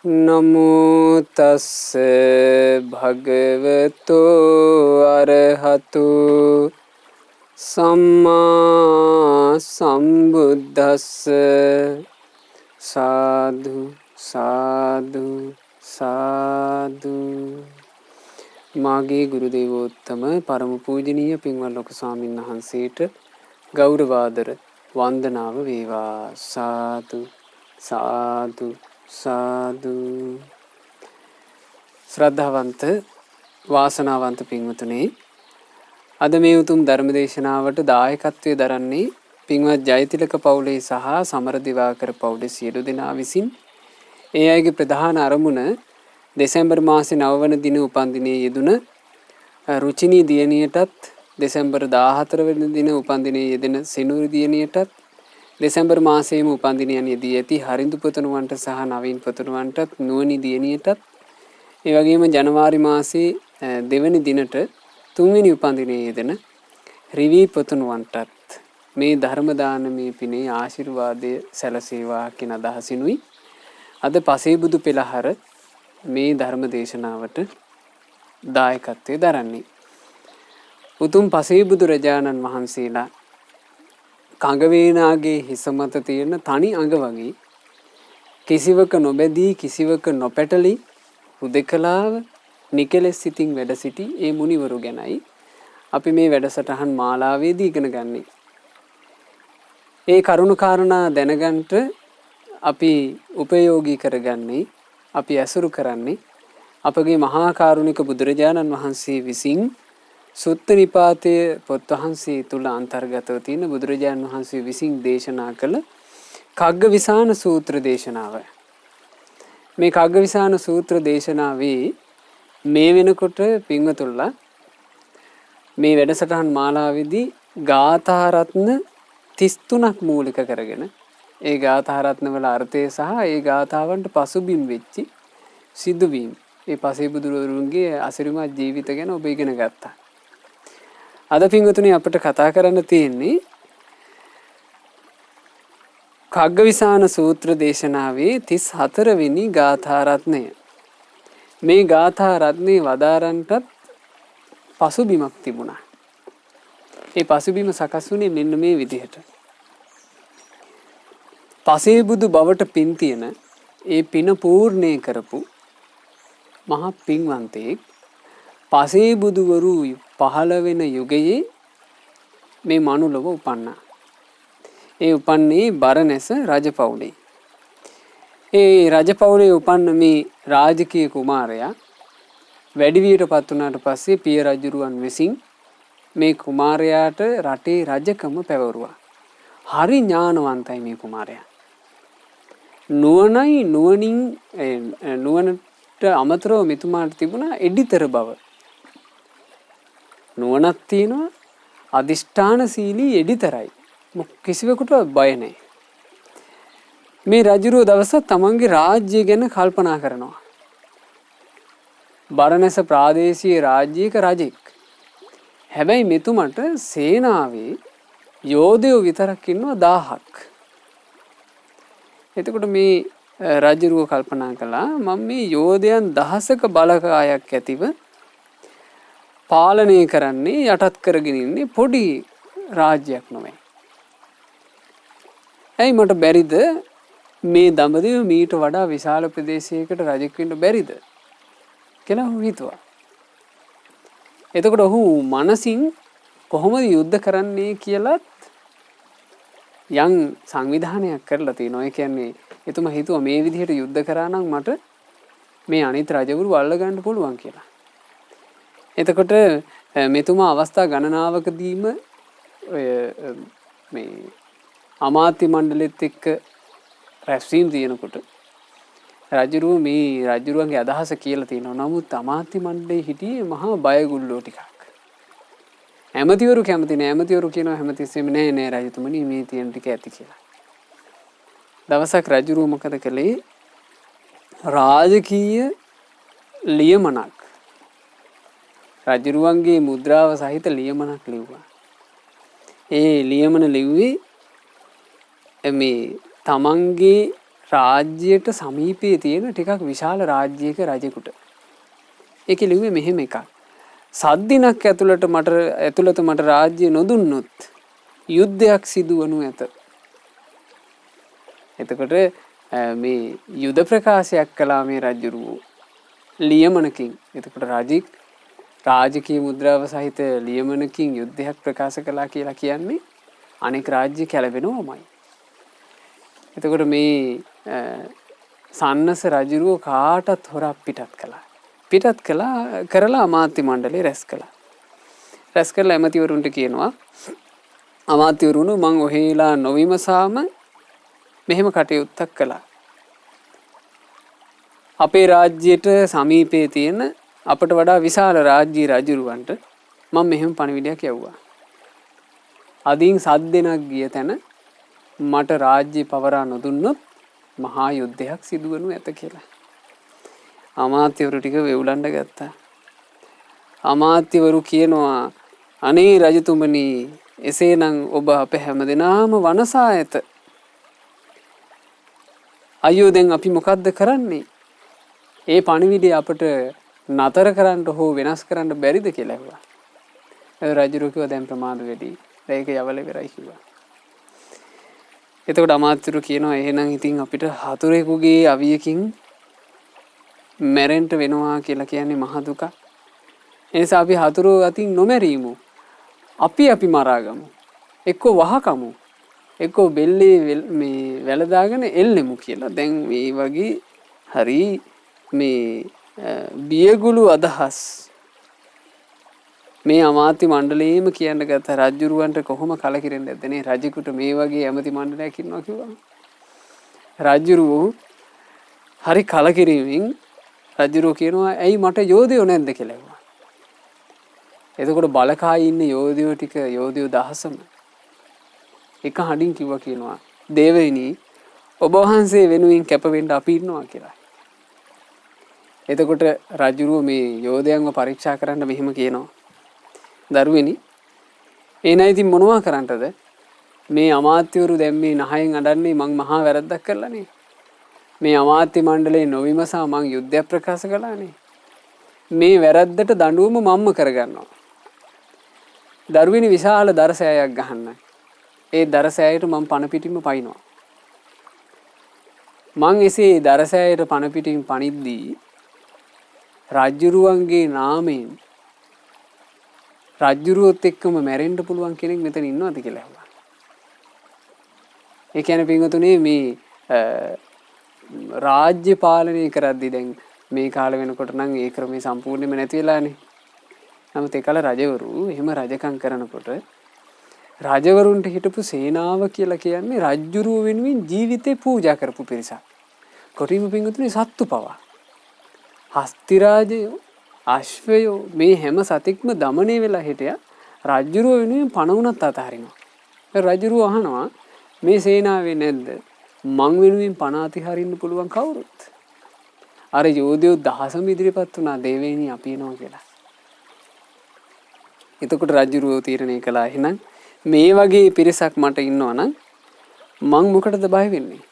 නමෝ තස්ස භගවතෝ අරහතු සම්මා සම්බුද්දස්ස. සාදු සාදු සාදු. මාගේ ගුරු දේවෝත්තම පරම පූජනීය පින්වත් ලොකු ස්වාමීන් වහන්සේට ගෞරවාදර වන්දනාව වේවා. සාදු සාදු සාදු. ශ්‍රද්ධාවන්ත වාසනාවන්ත පින්වතුනි, අද මේ උතුම් ධර්ම දේශනාවට දායකත්වයේ දරන්නේ පින්වත් ජයතිලක පවුලේ සහ සමර දිවාකර පවුලේ සියලු දෙනා විසින්. ඒ අයගේ ප්‍රධාන අරමුණ දෙසැම්බර් මාසේ 9 වන දින උපන්දිනයේ යෙදුන රුචිනී දියණියටත්, දෙසැම්බර් 14 වෙනි දින උපන්දිනයේ යෙදෙන සිනුරි දියණියටත්, දෙසැම්බර් මාසයේම උපන්දිනයන් යෙදී ඇති හරිඳු පුතණුවන්ට සහ නවීන් පුතණුවන්ටත්, නුවණි දියණියටත්, ඒ වගේම ජනවාරි මාසයේ දෙවැනි දිනට තුන්වෙනි උපන්දිනයේ යෙදෙන රිවී පුතණුවන්ටත් මේ ධර්ම දානමේ පිනේ ආශිර්වාදය සැලසේවා කියන අදහසිනුයි අද පසේබුදු පෙළහර මේ ධර්ම දේශනාවට දායකත්වයේ දරන්නේ. උතුම් පසේබුදු රජාණන් වහන්සේලා කඟවේනාගේ හිස මත තියෙන තනි අඟ වගේ කිසිවක නොබැදී කිසිවක නොපැටලි හුදෙකලාව නිකලෙස් සිතින් වැඩ සිටි ඒ මුනිවරු ගැනයි අපි මේ වැඩසටහන් මාලාවේදී ඉගෙන ගන්නේ. ඒ කරුණු කාරණා දැනගන්නට අපි උපයෝගී කරගන්නේ, අපි ඇසුරු කරන්නේ අපගේ මහා කරුණික බුදුරජාණන් වහන්සේ විසින් සුත්ත නිපාතයේ පොත් වහන්සේ තුල අන්තර්ගතව තියෙන බුදුරජාණන් වහන්සේ විසින් දේශනා කළ කග්ගවිසාන සූත්‍ර දේශනාව. මේ කග්ගවිසාන සූත්‍ර දේශනාවේ මේ වෙනකොට පින්වතුන්ලා මේ වැඩසටහන් මාලාවේදී ගාථා රත්න 33ක් මූලික කරගෙන ඒ ගාථා රත්න වල අර්ථය සහ ඒ ගාථාවන්ට පසුබිම් වෙච්චි සිදුවීම්, ඒ පසේබුදුරුවන්ගේ අසිරිමත් ජීවිත ගැන ඔබ ඉගෙන ගත්තා. අද පින්වතුනි අපිට කතා කරන්න තියෙන්නේ කග්ගවිසාන සූත්‍ර දේශනාවේ 34 වෙනි ගාථා රත්නය. මේ ගාථා රත්නේ වදාරන්නටත් පසුබිමක් තිබුණා. ඒ පසුබිම සකස් වුණේ මෙන්න මේ විදිහට. පසේබුදු බවට පින් තියෙන, ඒ පින පූර්ණේ කරපු මහා පින්වන්තයෙක් පසේබුදුවරු පහළ වෙන යුගයේ මේ මනුලොව උපන්නා. ඒ උපන්නේ බරණැස රජපෞලේ. ඒ රජපෞලේ උපන්න මේ රාජකීය කුමාරයා වැඩිවියටපත් වුණාට පස්සේ පිය රජුරුවන් විසින් මේ කුමාරයාට රටේ රජකම පැවරුවා. හරි ඥානවන්තයි මේ කුමාරයා. නුවණට අමතරව මෙතුමාට තිබුණා එඩිතර බව. නුවණක් තියෙනවා, අදිෂ්ඨානශීලී එඩිතරයි. කිසිවෙකුට බය නැහැ. මේ රජුරුව දවසක් තමන්ගේ රාජ්‍යය ගැන කල්පනා කරනවා. බරණැස ප්‍රාදේශීය රාජ්‍යයක රජෙක්. හැබැයි මෙතුමට සේනාවේ යෝධයෝ විතරක් ඉන්නවා 1000ක්. එතකොට මේ රජුරුව කල්පනා කළා, මම මේ යෝධයන් 1000ක බලකායක් ඇතිව පාලනය කරන්නේ, යටත් කරගෙන ඉන්නේ පොඩි රාජ්‍යයක් නොවේ. ඇයි මට බැරිද මේ දඹදිව මීට වඩා විශාල ප්‍රදේශයකට රජෙක් වෙන්න බැරිද කියලා ඔහු හිතුවා. එතකොට ඔහු මනසින් කොහොමද යුද්ධ කරන්නේ කියලත් යම් සංවිධානයක් කරලා තිනවා. ඒ කියන්නේ එතුමා හිතුවා මේ විදිහට යුද්ධ කරා නම් මට මේ අනිත් රජවරු අල්ල ගන්න පුළුවන් කියලා. එතකොට මෙතුමා අවස්ථා ගණනාවකදීම ඔය මේ අමාත්‍ය මණ්ඩලෙත් එක්ක රැස්වීම් තියෙනකොට රජුරුව මේ රජුරුවන්ගේ අදහස කියලා තියෙනවා. නමුත් අමාත්‍ය මණ්ඩලයේ හිටියේ මහා බයගුල්ලෝ ටිකක්. ඇමතිවරු කැමති නෑ. ඇමතිවරු කියනවා හැමතිස්සෙම නෑ නෑ රජතුමනි මේ තියෙන ටික ඇති කියලා. දවසක් රජුරුව මොකද කළේ? රාජකීය ලියමනක්, රජුරුවන්ගේ මුද්‍රාව සහිත ලියමනක් ලිව්වා. ඒ ලියමන ලිව්වේ මේ තමන්ගේ රාජ්‍යයට සමීපයේ තියෙන ටිකක් විශාල රාජ්‍යයක රජෙකුට. ඒකේ ලිව්වේ මෙහෙම එකක්. සද්දිනක් ඇතුළත මට රාජ්‍ය නොදුන්නොත් යුද්ධයක් සිදුවනු ඇත. එතකොට මේ යුද ප්‍රකාශයක් කළා මේ රජුරුවෝ ලියමනකින්. එතකොට රාජකීය මුද්‍රාව සහිත ලියමනකින් යුද්ධයක් ප්‍රකාශ කළා කියලා කියන්නේ අනෙක් රාජ්‍ය කැළවෙනවමයි. එතකොට මේ සන්නස රජුරුවෝ කාටත් හොරක් පිටත් කළා. කරලා අමාත්‍ය මණ්ඩලය රැස් කළා. රැස් කරලා ඇමතිවරුන්ට කියනවා අමාත්‍යවරුන් මං ඔහෙලා නොවිමසාම මෙහෙම කටයුත්තක් කළා. අපේ රාජ්‍යයට සමීපයේ තියෙන අපට වඩා විශාල රාජ්‍ය රජුරුවන්ට මම මෙහෙම පණිවිඩයක් යවුවා. අදින් 7 දෙනෙක් ගිය තැන මට රාජ්‍ය පවරා නොදුන්නොත් මහා යුද්ධයක් සිදුවනු ඇත කියලා. අමාත්‍යවරු ටික වෙවුලන්න ගත්තා. අමාත්‍යවරු කියනවා අනේ රජතුමනි එසේනම් ඔබ අප හැමදෙනාම වනසා ඇත. අයියෝ දැන් අපි මොකද්ද කරන්නේ? ඒ පණිවිඩය අපට නතර කරන්න හෝ වෙනස් කරන්න බැරිද කියලා ඇහුවා. රජුරු කිව්වා දැන් ප්‍රමාද වෙඩි. ඒක යවල ඉවරයි කිව්වා. එතකොට අමාත්‍යවරු කියනවා එහෙනම් ඉතින් අපිට හතුරෙකුගේ අවියකින් මැරෙන්න වෙනවා කියලා කියන්නේ මහ දුක. ඒ නිසා අපි හතුරු අතින් නොමැරීමු. අපි මරාගමු. එක්ක වහකමු. එක්ක බෙල්ලේ මේ වැලදාගෙන එල්ලෙමු කියලා. දැන් මේ වගේ හරි මේ බියගුළු අදහස් මේ අමාත්‍ය මණ්ඩලයේම කියන්න ගත්ත රජුරුවන්ට කොහොම කලකිරෙන්නේ නැද්ද නේ? රජෙකුට මේ වගේ ඇමති මණ්ඩලයක් ඉන්නවා කිව්වම රජුරුවෝ හරි කලකිරීමෙන් රජුරුවෝ කියනවා ඇයි මට යෝධයෝ නැද්ද කියලා ඇහුවා. එතකොට බලකායි ඉන්න යෝධයෝ ටික යෝධයෝ 10ම එක හඬින් කිව්වා කියනවා දේවයිනි ඔබ වහන්සේ වෙනුවෙන් කැප වෙන්න අපි ඉන්නවා කියලා. එතකොට රජුරුව මේ යෝධයන්ව පරීක්ෂා කරන්න මෙහෙම කියනවා. දරුවෙනි එනයි ඉතින් මොනවා කරන්නද? මේ අමාත්‍යවරු දැන් මේ නහයෙන් අඬන්නේ මං මහා වැරද්දක් කළානේ. මේ අමාත්‍ය මණ්ඩලයේ නොවිමසා මං යුද්ධයක් ප්‍රකාශ කළානේ. මේ වැරද්දට දඬුවම මම්ම කරගන්නවා. දරුවෙනි විශාල දරසෑයක් ගහන්න. ඒ දරසෑයට මං පණ පිටින්ම පයින්නවා. මං එසේ දරසෑයට පණ පිටින් පනිද්දී රජුරුවන්ගේ නාමයෙන් රජුරුවොත් එක්කම මැරෙන්න පුළුවන් කෙනෙක් මෙතන ඉන්නවද කියලා අහුවා. ඒ කියන්නේ පින්වතුනි මේ රාජ්‍ය පාලනය කරද්දී දැන් මේ කාල වෙනකොට නම් ඒ ක්‍රමේ සම්පූර්ණයෙන්ම නැති වෙලානේ. නමුත් ඒකල රජවරු එහෙම රජකම් කරනකොට රජවරුන්ට හිටපු සේනාව කියලා කියන්නේ රජුරුව වෙනුවෙන් ජීවිතේ පූජා කරපු පිරිසක්. කොටිම පින්වතුනි සත්තු පවා හස්තිරාජයෝ අශ්වයෝ මේ හැම සතෙක්ම দমনය වෙලා හිටියා. රජුරුව වෙනුවෙන් පණ උනත් අතහරිනවා. රජුරුව අහනවා මේ සේනාවේ නැද්ද මං වෙනුවෙන් පණ අතහරින්න පුළුවන් කවුරුත්? අර යෝධයෝ 10ම ඉදිරිපත් වුණා දේවේනි අපි එනවා කියලා. එතකොට රජුරුව තීරණය කළා එහෙනම් මේ වගේ පිරිසක් මට ඉන්නවනම් මං මොකටද බය වෙන්නේ?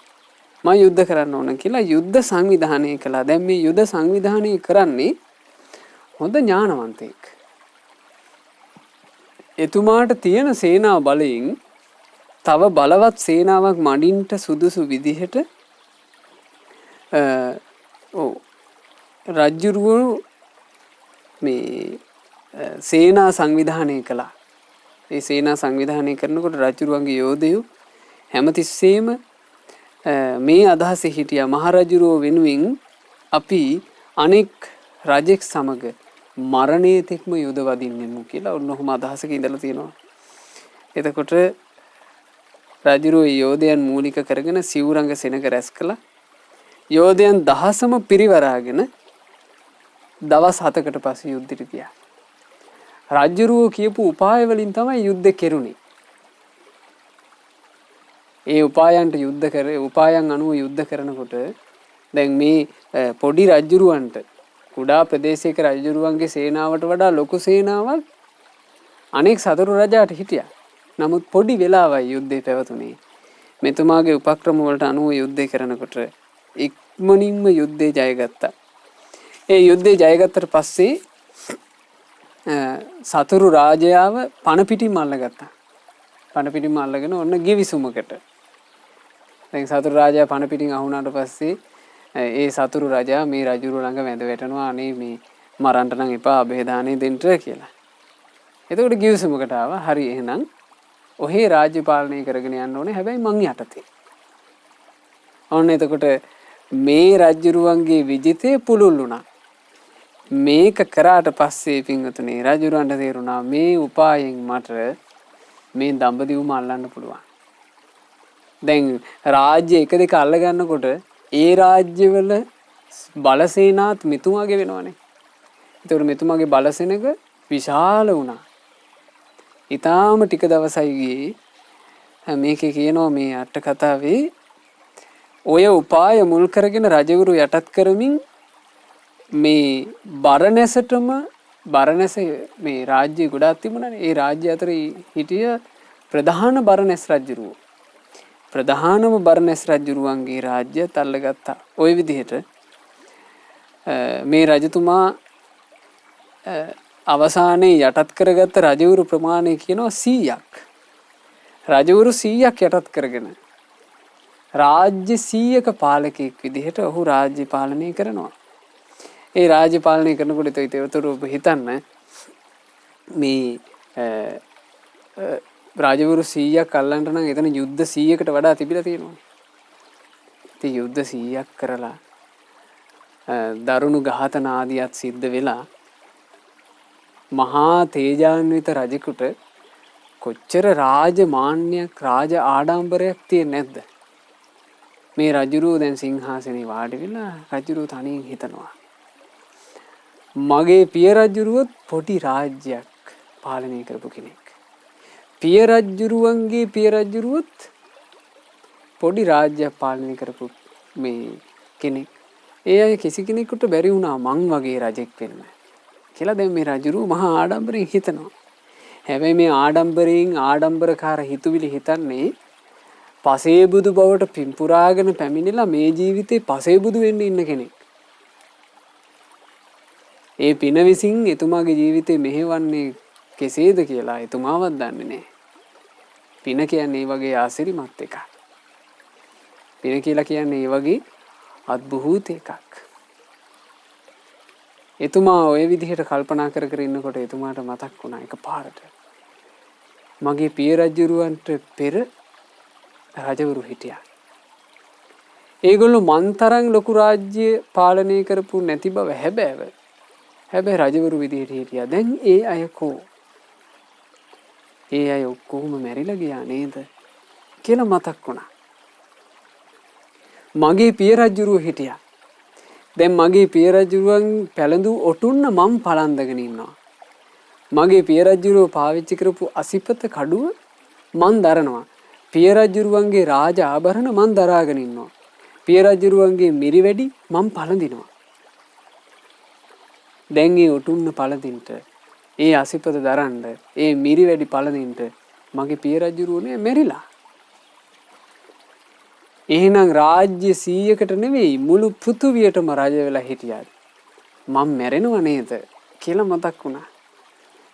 මම යුද්ධ කරන්න ඕන කියලා යුද්ධ සංවිධානය කළා. දැන් මේ යුද්ධ සංවිධානය කරන්නේ හොඳ ඥානවන්තයෙක්. එතුමාට තියෙන සේනා බලයෙන් තව බලවත් සේනාවක් මඩින්ට සුදුසු විදිහට රජුරුවෝ මේ සේනා සංවිධානය කළා. ඒ සේනා සංවිධානය කරනකොට රජුරුවන්ගේ යෝධයෝ හැමතිස්සෙම මේ අදහසේ හිටියා මහරජුරුවෝ වෙනුවෙන් අපි අනෙක් රජෙක් සමග මරණයේ තෙක්ම යුද වදින්නෙමු කියලා ඔන්නෝම අදහසක ඉඳලා තියෙනවා. එතකොට රජුරුවෝ යෝධයන් මූලික කරගෙන සිවුරංග සෙනග රැස් කළා. යෝධයන් 10ම පිරිවරාගෙන දවස් 7කට පස්සේ යුද්ධෙට ගියා. රජුරුවෝ කියපු උපාය වලින් තමයි යුද්ධ කෙරුණේ. ඒ උපායන් අනුව යුද්ධ කරනකොට දැන් මේ පොඩි රජුරුවන්ට කුඩා ප්‍රදේශයක රජුරුවන්ගේ සේනාවට වඩා ලොකු සේනාවක් අනෙක් සතුරු රජාට හිටියා. නමුත් පොඩි වෙලාවයි යුද්ධේ පැවතුනේ. මෙතුමාගේ උපක්‍රම වලට අනුව යුද්ධය කරනකොට ඉක්මනින්ම යුද්ධේ ජයගත්තා. ඒ යුද්ධේ ජයගත්තට පස්සේ සතුරු රාජයාව පණ පිටින්ම අල්ලගත්තා. පණ පිටින්ම අල්ලගෙන ඔන්න ගිවිසුමකට. දැන් සතුරු රාජයා පණ පිටින් අහුණාට පස්සේ ඒ සතුරු රජා මේ රජුරු ළඟ වැඳ වැටෙනවා අනේ මේ මරන්න නම් එපා અભේදානෙ දෙන්න කියලා. එතකොට ගිවිසුමකට ආවා. හරි එහෙනම් ඔහේ රාජ්‍ය පාලනය කරගෙන යන්න ඕනේ. හැබැයි මං යටතේ. ඔන්න එතකොට මේ රජුරුවන්ගේ විජිතේ පුළුල් වුණා. මේක කරාට පස්සේ පින්වතුනි රජුරවන්ට තේරුණා මේ උපායෙන් මට මේ දඹදිව්ම අල්ලන්න පුළුවන්. දැන් රාජ්‍ය එක දෙක අල්ල ගන්නකොට ඒ රාජ්‍යවල බලසේනාත් මෙතුමාගේ වෙනවනේ. ඒතකොට මෙතුමාගේ බලසෙනග විශාල වුණා. ඊටාම ටික දවසයි ගියේ මේකේ කියනවා මේ අට කතාවේ ඔය උපාය මුල් කරගෙන රජවරු යටත් කරමින් මේ බරණැසටම බරණැස මේ රාජ්‍ය ගොඩාක් තිබුණානේ. ඒ රාජ්‍ය අතර හිටිය ප්‍රධාන බරණැස් රජුරුවෝ. ප්‍රධානම බරණැස් රජුරුවන්ගේ රාජ්‍යත් අල්ලගත්තා. ওই විදිහට මේ රජතුමා අවසානයේ යටත් කරගත්ත රජවරු ප්‍රමාණය කියනවා 100ක්. රජවරු 100ක් යටත් කරගෙන රාජ්‍ය 100ක පාලකෙක් විදිහට ඔහු රාජ්‍ය පාලනය කරනවා. ඒ රාජ්‍ය පාලනය කරනකොට ඒතර ඔබ හිතන්න මේ රාජවරු 100ක් අල්ලන්න නම් එතන යුද්ධ 100කට වඩා තිබිලා තියෙනවා. ඉතින් යුද්ධ 100ක් කරලා දරුණු ඝාතන ආදියත් සිද්ධ වෙලා මහා තේජාන්විත රජෙකුට කොච්චර රාජමාන්‍යයක් රාජ ආඩම්බරයක් තියෙන්නේ නැද්ද? මේ රජුරෝ දැන් සිංහාසනේ වාඩි වෙලා රජුරෝ තනියෙන් හිතනවා මගේ පිය රජුරුවත් පොඩි රාජ්‍යයක් පාලනය කරපු කෙනෙක්. පිය රජුරුවන්ගේ පිය රජුරුවත් පොඩි රාජ්‍යයක් පාලනය කරපු මේ කෙනෙක්. ඒ අය කිසි කෙනෙකුට බැරි වුණා මං වගේ රජෙක් වෙන්න කියලා දැන් මේ රජුරුව මහා ආඩම්බරයෙන් හිතනවා. හැබැයි මේ ආඩම්බරයෙන් ආඩම්බරකාර හිතුවිලි හිතන්නේ පසේබුදු බවට පින්පුරාගෙන පැමිණිලා මේ ජීවිතේ පසේබුදු වෙන්න ඉන්න කෙනෙක්. ඒ පින විසින් එතුමාගේ ජීවිතේ මෙහෙවන්නේ කෙසේද කියලා එතුමාවත් දන්නේ නැහැ. පින කියන්නේ ඒ වගේ ආසිරිමත් එකක්. පින කියලා කියන්නේ ඒ වගේ අద్භූත එකක්. එතුමා ওই විදිහට කල්පනා කර කර ඉන්නකොට එතුමාට මතක් වුණා එකපාරට මගේ පිය රජුරවන්ට පෙර රජවරු හිටියා. ඒගොල්ලෝ මන්තරන් ලොකු රාජ්‍ය පාලනය කරපු නැති බව හැබැයි රජවරු විදිහට හිටියා. දැන් ඒ අය කෝ? ඒ අය ඔක්කොම මැරිලා ගියා නේද කියලා මතක් වුණා. මගේ පිය රජුරුව හිටියා. දැන් මගේ පිය රජුරුවන් පැලඳු ඔටුන්න මම පලන්දගෙන ඉන්නවා. මගේ පිය රජුරුව පාවිච්චි කරපු අසිපත කඩුව මන් දරනවා. පිය රජුරුවන්ගේ රාජ ආභරණ මන් දරාගෙන ඉන්නවා. පිය රජුරුවන්ගේ මිරිවැඩි මම පළඳිනවා. දැන් ඒ ඔටුන්න පළඳින්න, ඒ අසිපත දරන්න, ඒ මිරිවැඩි පළඳින්න මගේ පිය රජුරුවනේ මැරිලා. එහෙනම් රාජ්‍ය 100කට නෙවෙයි මුළු පෘථුවියටම රජ වෙලා හිටියා. මම මැරෙනව නේද කියලා මතක් වුණා.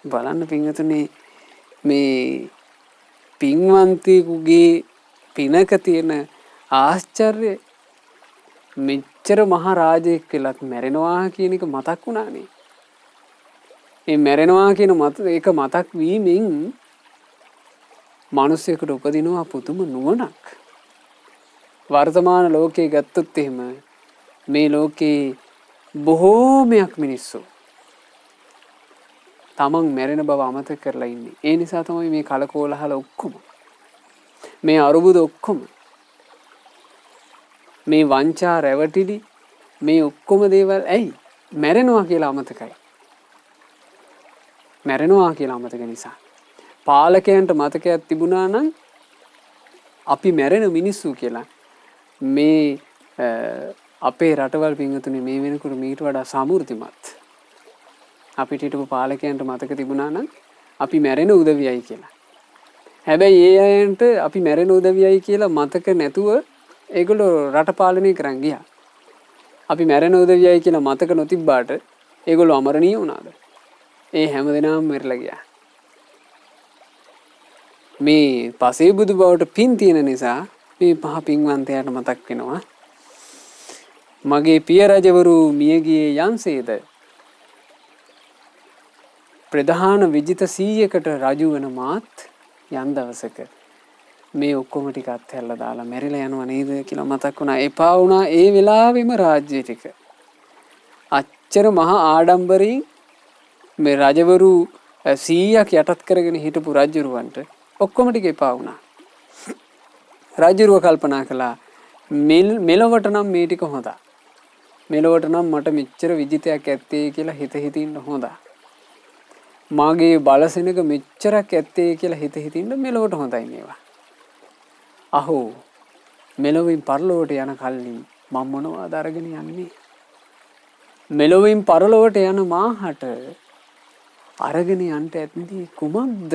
බලන්න පින්වතුනි මේ පින්වන්තයෙකුගේ පිනක තියෙන ආශ්චර්ය මෙච්චර මහා රාජයෙක් වෙලත් මැරෙනවා කියන එක මතක් වුණානේ. මේ මැරෙනවා කියන එක මතක් වීමෙන් මිනිසෙකුට උපදිනවා පුදුම නුවණක්. වර්තමාන ලෝකයේ ගත්තොත් එහෙම මේ ලෝකේ බොහෝමයක් මිනිස්සු තමන් මැරෙන බව අමතක කරලා ඉන්නේ. ඒ නිසා තමයි මේ කලකෝලහල ඔක්කොම මේ අරුබුද ඔක්කොම මේ වංචා රැවටිලි මේ ඔක්කොම දේවල් ඇයි මැරෙනවා කියලා අමතකයි. මැරෙනවා කියලා අමතක නිසා. පාලකයන්ට මතකයක් තිබුණා නම් අපි මැරෙන මිනිස්සු කියලා මේ අපේ රටවල් පින්වතුනි මේ වෙනකොට මීට වඩා සමෘද්ධිමත්. අපිට හිටපු පාලකයන්ට මතක තිබුණා නම් අපි මැරෙන උදවියයි කියලා. හැබැයි ඒ අයන්ට අපි මැරෙන උදවියයි කියලා මතක නැතුව ඒගොල්ලෝ රට පාලනය කරන් ගියා. අපි මැරෙන උදවියයි කියලා මතක නොතිබ්බාට ඒගොල්ලෝ අමරණීය වුණාද? ඒ හැමදෙනාම මැරිලා ගියා. මේ පසේ බුදු බවට පින් තියෙන නිසා මේ පහ පින්වන්තයාට මතක් වෙනවා. මගේ පිය රජවරු මියගියේ යන්සේද ප්‍රධාන විජිත 100කට රජු වෙන මාත් යම් දවසක මේ ඔක්කොම ටික අත්හැරලා දාලා මැරිලා යනවා නේද කියලා මතක් වුණා. එපා වුණා ඒ වෙලාවෙම රාජ්‍ය ටික. අච්චර මහා ආඩම්බරයෙන් මේ රජවරු 100ක් යටත් කරගෙන හිටපු රජුරවන්ට ඔක්කොම ටික එපා වුණා. රජුරව කල්පනා කළා මෙලොවට නම් මේ ටික හොඳයි. මෙලොවට නම් මට මෙච්චර විජිතයක් ඇත්තේ කියලා හිත හිතින්න හොඳයි. මාගේ බලසෙනක මෙච්චරක් ඇත්තේ කියලා හිත හිතින්න මෙලොවට හොඳයි මේවා. අහෝ මෙලොවින් පරලොවට යන කල්ලි මම මොනවද අරගෙන යන්නේ? මෙලොවින් පරලොවට යන මාහට අරගෙන යන්න ඇත්දී කුමක්ද?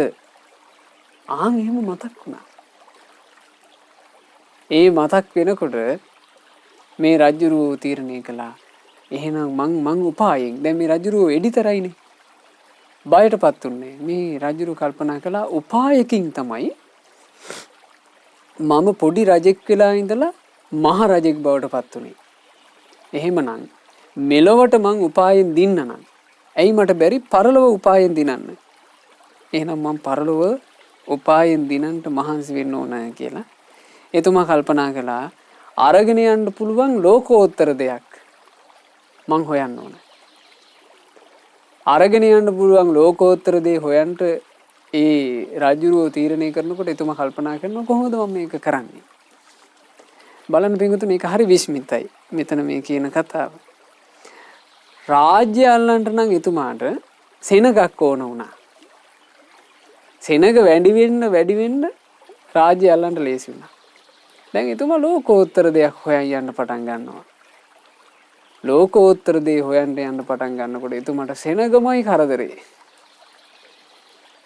ආන් එහෙම මතක් වුණා. ඒ මතක් වෙනකොට මේ රජුරෝ තීරණය කළා. එහෙනම් මං උපායෙන් දැන් මේ රජුරෝ එඩිතරයිනේ. බයටපත් උන්නේ. මේ රජුරෝ කල්පනා කළා උපායකින් තමයි මම පොඩි රජෙක් වෙලා ඉඳලා මහ රජෙක් බවට පත් උනේ. එහෙමනම් මෙලොවට මං උපායෙන් දින්න නම් ඇයි මට බැරි පරලොව උපායෙන් දිනන්න? එහෙනම් මං පරලොව උපායෙන් දිනන්න මහන්සි වෙන්න ඕන කියලා එතුමා කල්පනා කළා. අරගෙන යන්න පුළුවන් ලෝකෝත්තර දෙයක් මං හොයන්න ඕන. අරගෙන යන්න පුළුවන් ලෝකෝත්තර දේ හොයන්ට ඒ රජුරෝ තීරණය කරනකොට එතුමා කල්පනා කරනවා කොහොමද මම මේක කරන්නේ? බලන්න පිටුතු මේක හරි විස්මිතයි. මෙතන මේ කියන කතාව. රාජ්‍ය අල්ලන්න නම් එතුමාට සෙනගක් ඕන වුණා. සෙනග වැඩි වෙන්න රාජ්‍ය අල්ලන්න ලේසි වුණා. දැන් එතුමා ලෝකෝත්තර දෙයක් හොයන් යන්න පටන් ගන්නවා. ලෝකෝත්තර දේ හොයන්න යන්න පටන් ගන්නකොට එතුමාට සෙනගමයි කරදරේ.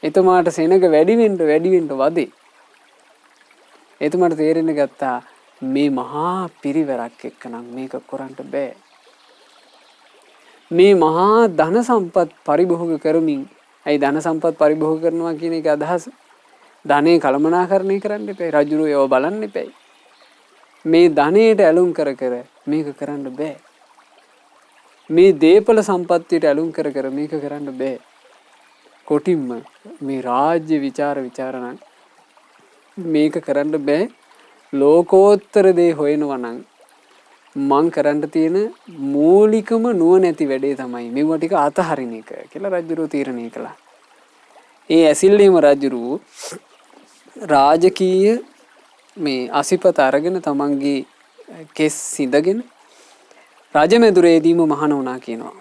එතුමාට සෙනග වැඩි වෙන්න වදේ. එතුමාට තේරෙන්න ගත්තා මේ මහා පිරිවරක් එක්ක නම් මේක කරන්න බෑ. මේ මහා ධන සම්පත් පරිභෝග කරමින් ඇයි ධන සම්පත් පරිභෝග කරනවා කියන එක අදහස? ධනෙ කළමනාකරණය කරන්න එපා. රජුරෝ ඒව බලන්න එපා. මේ ධනෙට ඇලුම් කර මේක කරන්න බෑ. මේ දීපල සම්පත්තියට ඇලුම් කර මේක කරන්න බෑ. කොටින්ම මේ රාජ්‍ය විචාරණ මේක කරන්න බෑ. ලෝකෝත්තර දේ හොයනවා නම් මං කරන්න තියෙන මූලිකම නුවණැති වැඩේ තමයි මේව ටික අතහරින එක කියලා රජුරෝ තීරණය කළා. ඒ ඇසිල්ලේම රජුරෝ රාජකීය මේ අසිපත අරගෙන තමන්ගේ කෙස් සිඳගෙන රජමැදුරේදීම මහාන වුණා කියනවා.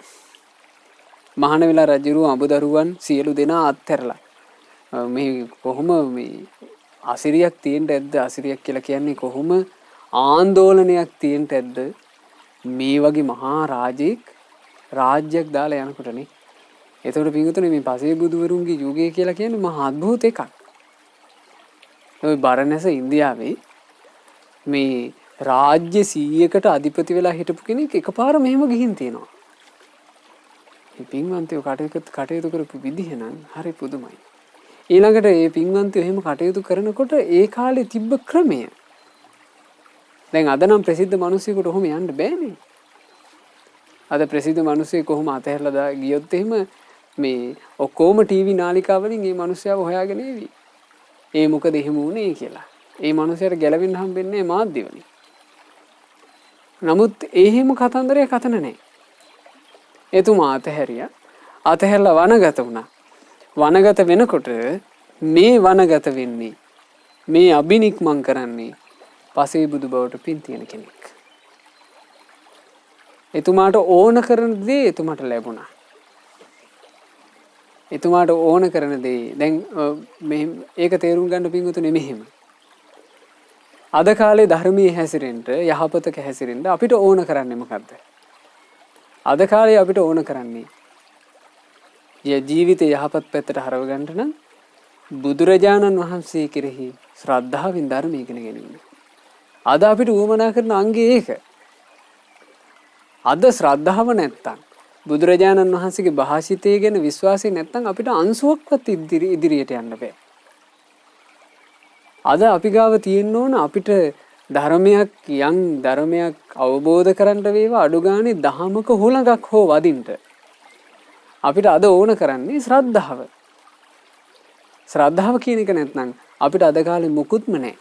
මහාන වෙලා රජුරෝ අඹදරුවන් සියලු දෙනා අත්හැරලා මේ කොහොම මේ අසිරියක් තියෙන්න ඇද්ද? අසිරියක් කියලා කියන්නේ කොහොම ආందోලනයක් තියෙන්න ඇද්ද? මේ වගේ මහා රාජ්‍යයක් දාලා යනකොටනේ. එතකොට පිටුතුනේ මේ පසේ බුදුවරුන්ගේ යුගය කියලා කියන්නේ මහා අద్භූත එකක්. ඔය බරණැස ඉන්දියාවේ මේ රාජ්‍ය 100කට අධිපති වෙලා හිටපු කෙනෙක් එකපාර මෙහෙම ගිහින් තියෙනවා. මේ පින්වන්තයෝ කටයුතු කරපු විදිහ නම් හරි පුදුමයි. ඊළඟට මේ පින්වන්තයෝ එහෙම කටයුතු කරනකොට ඒ කාලේ තිබ්බ ක්‍රමය. දැන් අද නම් ප්‍රසිද්ධ මිනිස්සුෙකුට ඔහොම යන්න බෑනේ. අද ප්‍රසිද්ධ මිනිස්සු කොහොම අතහැරලා ගියොත් එහෙම මේ ඔක්කොම ටීවී නාලිකා වලින් මේ මිනිස්සයව හොයාගෙන එවි. ඒ මොකද එහෙම වුනේ කියලා. ඒ මිනිස්සයාට ගැලවෙන්න හම්බෙන්නේ මාධ්‍ය වලින්. නමුත් එහෙම කතන්දරයක් අතන නැහැ. එතුමා අතහැරියා. අතහැරලා වනගත වුණා. වනගත වෙනකොට මේ වනගත වෙන්නේ මේ අබිනික්මන් කරන්නේ පසේ බුදු බවට පින් තියෙන කෙනෙක්. එතුමාට ඕන කරන දේ එතුමාට ලැබුණා. එතුමාට ඕන කරන දේ දැන් ඒක තේරුම් ගන්න පින්වතුනි මෙහෙම. අද කාලේ ධර්මයේ හැසිරෙන්න යහපතක හැසිරෙන්න අපිට ඕන කරන්නේ මොකද්ද? අද කාලේ අපිට ඕන කරන්නේ ජීවිතේ යහපත් පැත්තට හරව ගන්න නම් බුදුරජාණන් වහන්සේ කෙරෙහි ශ්‍රද්ධාවෙන් ධර්මය ඉගෙන ගැනීම. අද අපිට උවමනා කරන අංගය ඒක. අද ශ්‍රද්ධාව නැත්තම් බුදුරජාණන් වහන්සේගේ භාෂිතය ගැන විශ්වාසය නැත්තම් අපිට අංශුවක්වත් ඉදිරියට යන්න බෑ. අද අපි ගාව තියෙන්න ඕන අපිට ධර්මයක් ධර්මයක් අවබෝධ කරන්න වේවා අඩු ගානේ දහමක හුලඟක් හෝ වදින්න. අපිට අද ඕන කරන්නේ ශ්‍රද්ධාව. ශ්‍රද්ධාව කියන එක නැත්නම් අපිට අද කාලේ මුකුත්ම නැහැ.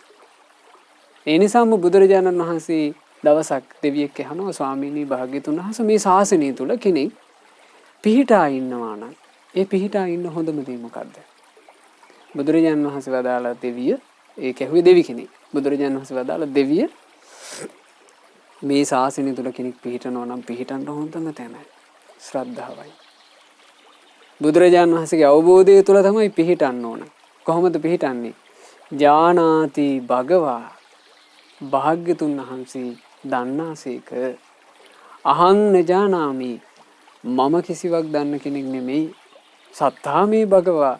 ඒ නිසාම බුදුරජාණන් වහන්සේ දවසක් දෙවියෙක් අහනවා ස්වාමීනි භාග්‍යතුන් වහන්සේ මේ ශාසනය තුල කෙනෙක් පිහිටා ඉන්නවා නම් ඒ පිහිටා ඉන්න හොඳම දේ මොකද්ද? බුදුරජාණන් වහන්සේ වදාලා දෙවිය ඒ කැහුවේ දෙවි කෙනෙක්. බුදුරජාණන් වහන්සේ වදාලා දෙවිය මේ ශාසනය තුල කෙනෙක් පිහිටනවා නම් පිහිටන්න හොඳම තැන ශ්‍රද්ධාවයි. බුදුරජාණන් වහන්සේගේ අවබෝධය තුළ තමයි පිහිටන්න ඕන. කොහොමද පිහිටන්නේ? ජානාති භගවා භාග්‍යතුන් වහන්සේ දන්නාසේක අහං නජානාමි මම කිසිවක් දන්න කෙනෙක් නෙමෙයි. සත්තාමේ භගවා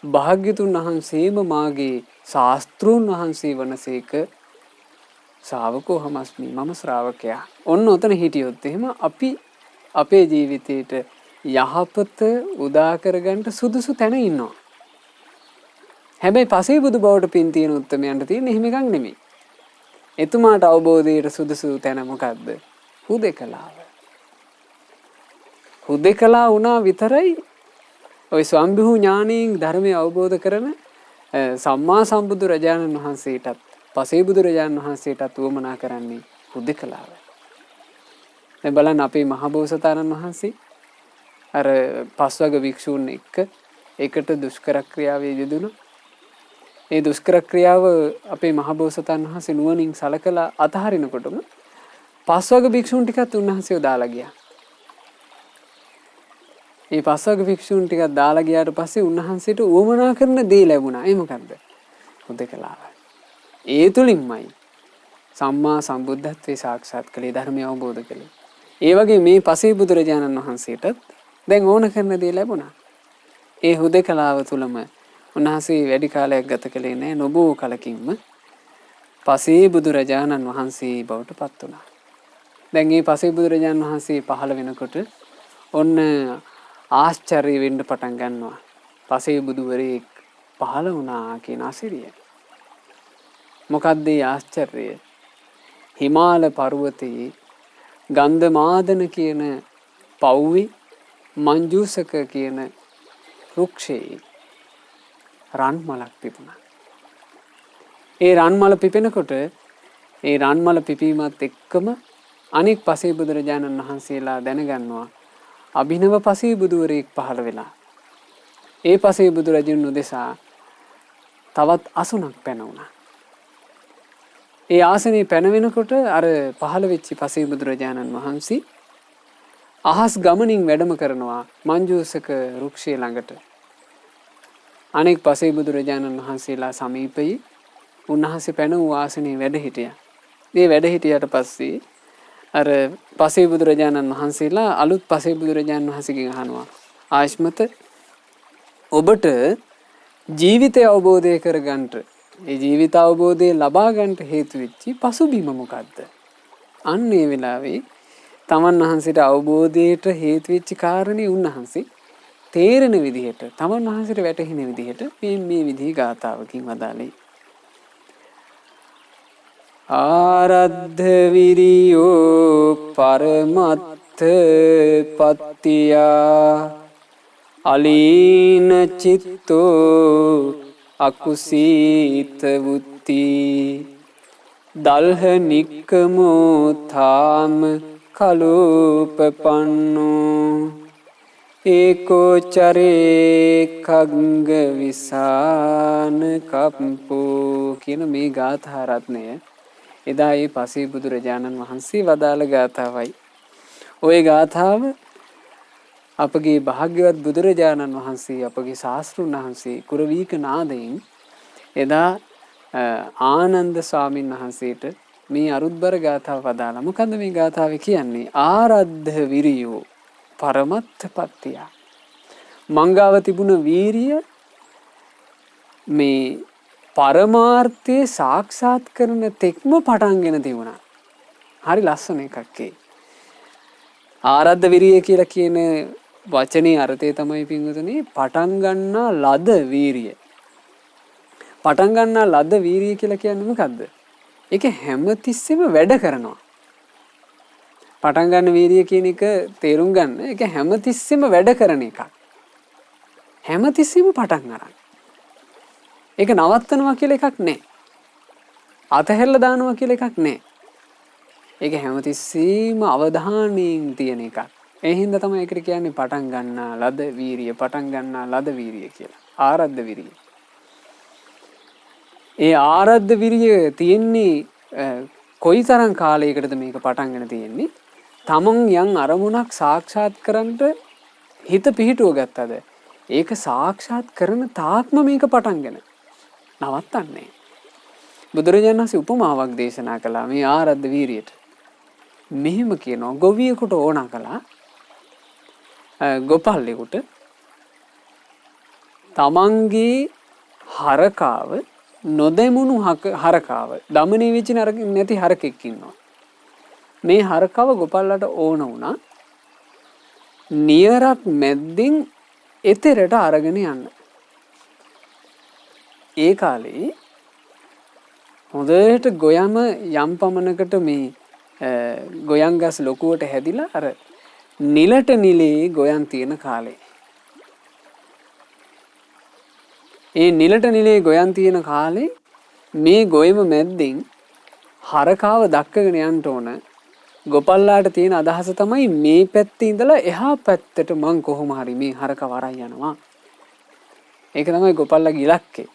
භාග්‍යතුන් වහන්සේම මාගේ ශාස්ත්‍රූන් වහන්සේ වනසේක ශ්‍රාවකෝ හමස්මි මම ශ්‍රාවකයා. ඔන්න ඔතන හිටියොත් එහෙම අපි අපේ ජීවිතේට යහපත උදා කරගන්න සුදුසු තැන ඉන්නවා. හැබැයි පසේ බුදු බවට පින් තියෙන උත්තරමයන්ට තියෙන එහෙම එකක් නෙමෙයි. එතුමාට අවබෝධයට සුදුසු තැන මොකද්ද? හුදෙකලාව. හුදෙකලා වුණා විතරයි ওই ස්වම්භූ ඥානයෙන් ධර්මය අවබෝධ කරන සම්මා සම්බුදු රජාණන් වහන්සේටත් පසේ බුදු රජාණන් වහන්සේටත් උවමනා කරන්නේ හුදෙකලාව. දැන් බලන්න අපේ මහබෝසතාණන් වහන්සේ අර පස්වග භික්ෂූන් එකට දුෂ්කර ක්‍රියාවේ යෙදුණා. ඒ දුෂ්කර ක්‍රියාව අපේ මහබෝසතාණන් වහන්සේ නුවණින් සලකලා අතහරිනකොටම පස්වග භික්ෂූන් ටිකත් උන්වහන්සේව දාලා ගියා. මේ පස්වග භික්ෂූන් ටිකක් දාලා ගියාට පස්සේ උන්වහන්සේට උවමනා කරන දේ ලැබුණා. ඒ මොකද්ද? හුදෙකලාව. ඒ තුලින්මයි සම්මා සම්බුද්ධත්වයේ සාක්ෂාත් කළේ ධර්මය අවබෝධ කළේ. ඒ වගේ මේ පසේ බුදුරජාණන් වහන්සේටත් දැන් ඕන කරන දේ ලැබුණා. ඒ හුදෙකලාව තුලම උන්වහන්සේ වැඩි කාලයක් ගත කළේ නැහැ. නොබෝ කලකින්ම පසේ බුදුරජාණන් වහන්සේ බවට පත් වුණා. දැන් මේ පසේ බුදුරජාණන් වහන්සේ පහළ වෙනකොට ඔන්න ආශ්චර්ය වෙන්න පටන් ගන්නවා. පසේ බුදුවරයෙක් පහළ වුණා කියන අසිරිය. මොකද්ද ඒ ආශ්චර්යය? හිමාල පර්වතයේ ගන්ධමාදන කියන පව්වේ මංජූසක කියන වෘක්ෂයේ රන් මලක් පිපුණා. ඒ රන් මල පිපෙනකොට ඒ රන් මල පිපීමත් එක්කම අනෙක් පසේ බුදුරජාණන් වහන්සේලා දැනගන්නවා අභිනව පසේ බුදුවරයෙක් පහළ වෙලා. ඒ පසේ බුදුරජුන් උදෙසා තවත් අසුනක් පැන වුණා. ඒ ආසනේ පැන වෙනකොට අර පහළ වෙච්ච පසේ බුදුරජාණන් වහන්සේ අහස් ගමනින් වැඩම කරනවා මංජූසක වෘක්ෂය ළඟට. අනෙක් පසේ බුදුරජාණන් වහන්සේලා සමීපයේ උන්වහන්සේ පැන වූ ආසනේ වැඩ හිටියා. මේ වැඩ හිටියට පස්සේ අර පසේ බුදුරජාණන් වහන්සේලා අලුත් පසේ බුදුරජාණන් වහන්සේගෙන් අහනවා ආශ්මත ඔබට ජීවිතය අවබෝධය කරගන්නට ඒ ජීවිත අවබෝධය ලබා ගන්නට හේතු වෙච්ච පසුබිම මොකද්ද? අන්න ඒ වෙලාවේ තමන් වහන්සේට අවබෝධයට හේතු වෙච්ච කාරණේ උන්වහන්සේ තේරෙන විදිහට තමන් වහන්සේට වැටහෙන විදිහට මේ විදිහේ ගාථාවකින් වදාළේ. ආරද්ධ විරියෝ පරමත්ථ පත්තියා අලීන චිත්තෝ අකුසීත වුත්ති දල්හ නික්කමෝ තාම කලෝපපන්නෝ ඒකෝ චරේ කග්ග විසාන කම්පෝ කියන මේ ගාථා රත්නය එදා ඒ පසේ බුදුරජාණන් වහන්සේ වදාළ ගාථාවයි. ওই ගාථාව අපගේ භාග්‍යවත් බුදුරජාණන් වහන්සේ අපගේ ශාස්ත්‍රඥ වහන්සේ කුරවීක නාදයෙන් එදා ආනන්ද ස්වාමීන් වහන්සේට මේ අරුත්බර ගාථාව වදාලා. මොකද්ද මේ ගාථාවේ කියන්නේ? ආරද්ධ විරියෝ පරමත්ථ පත්තිය. මංගාව තිබුණ වීරිය මේ පරමාර්ථය සාක්ෂාත් කරන තෙක්ම පටන්ගෙන තිබුණා. හරි ලස්සන එකක් ඒ. ආරද්ධ විරිය කියලා කියන වචනේ අර්ථය තමයි පින්වතුනි පටන් ගන්නා ලද වීරිය. පටන් ගන්නා ලද වීරිය කියලා කියන්නේ මොකද්ද? ඒක හැමතිස්සෙම වැඩ කරනවා. පටන් ගන්න වීරිය කියන එක තේරුම් ගන්න. ඒක හැමතිස්සෙම වැඩ කරන එකක්. හැමතිස්සෙම පටන් අරන්. ඒක නවත්තනවා කියලා එකක් නැහැ. අතහැරලා දානවා කියලා එකක් නැහැ. ඒක හැමතිස්සෙම අවධානයෙන් තියෙන එකක්. ඒ හින්දා තමයි ඒකට කියන්නේ පටන් ගන්නා ලද වීරිය, පටන් ගන්නා ලද වීරිය කියලා. ආරද්ධ විරිය. ඒ ආරද්ධ විරිය තියෙන්නේ කොයිතරම් කාලයකටද මේක පටන්ගෙන තියෙන්නේ? තමන් යම් අරමුණක් සාක්ෂාත් කරන්නට හිත පිහිටුව ගත්තද? ඒක සාක්ෂාත් කරන තාක්ම මේක පටන්ගෙන නවත්තන්නේ. බුදුරජාණන් වහන්සේ උපමාවක් දේශනා කළා මේ ආරද්ධ වීරියට. මෙහෙම කියනවා ගොවියෙකුට ඕන කළා ගොපල්ලෙකුට තමන්ගේ හරකාව නොදැමුණු හරකාව දමනය වෙච්ච නැති හරකෙක් ඉන්නවා. මේ හරකාව ගොපල්ලට ඕන වුණා නියරක් මැද්දෙන් එතරට අරගෙන යන්න. ඒ කාලේ හොඳට ගොයම යම් පමණකට මේ ගොයන් ගස් ලොකුවට හැදිලා අර නිලට නිලේ ගොයන් තියෙන කාලේ. ඒ නිලට නිලේ ගොයන් තියෙන කාලේ මේ ගොයම මැද්දෙන් හරකාව දක්කගෙන යන්න ඕන. ගොපල්ලාට තියෙන අදහස තමයි මේ පැත්තේ ඉඳලා එහා පැත්තට මං කොහොම හරි මේ හරකව අරන් යනවා. ඒක තමයි ගොපල්ලාගේ ඉලක්කය.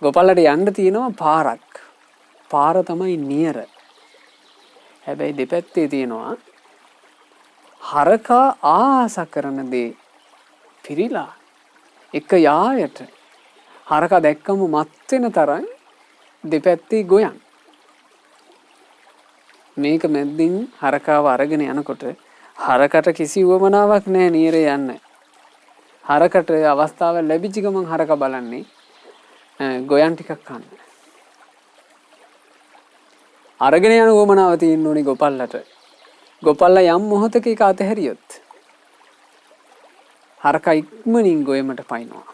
ගොපල්ලට යන්න තියෙනවා පාරක්. පාර තමයි නියර. හැබැයි දෙපැත්තේ තියෙනවා හරකා ආස කරන දේ පිරීලා එක යායට හරකා දැක්කම මත් වෙන තරම් දෙපැත්තේ ගොයන්. මේක මැද්දින් හරකාව අරගෙන යනකොට හරකට කිසි උවමනාවක් නැහැ නියරේ යන්න. හරකට අවස්ථාව ලැබිච්ච ගමන් හරක බලන්නේ ගොයන් ටිකක් කන්න. අරගෙන යන උවමනාව තියෙන්න ඕනේ ගොපල්ලට. ගොපල්ලා යම් මොහොතක ඒක අතහැරියොත් හරකා ඉක්මනින් ගොයමට පයින්නවා.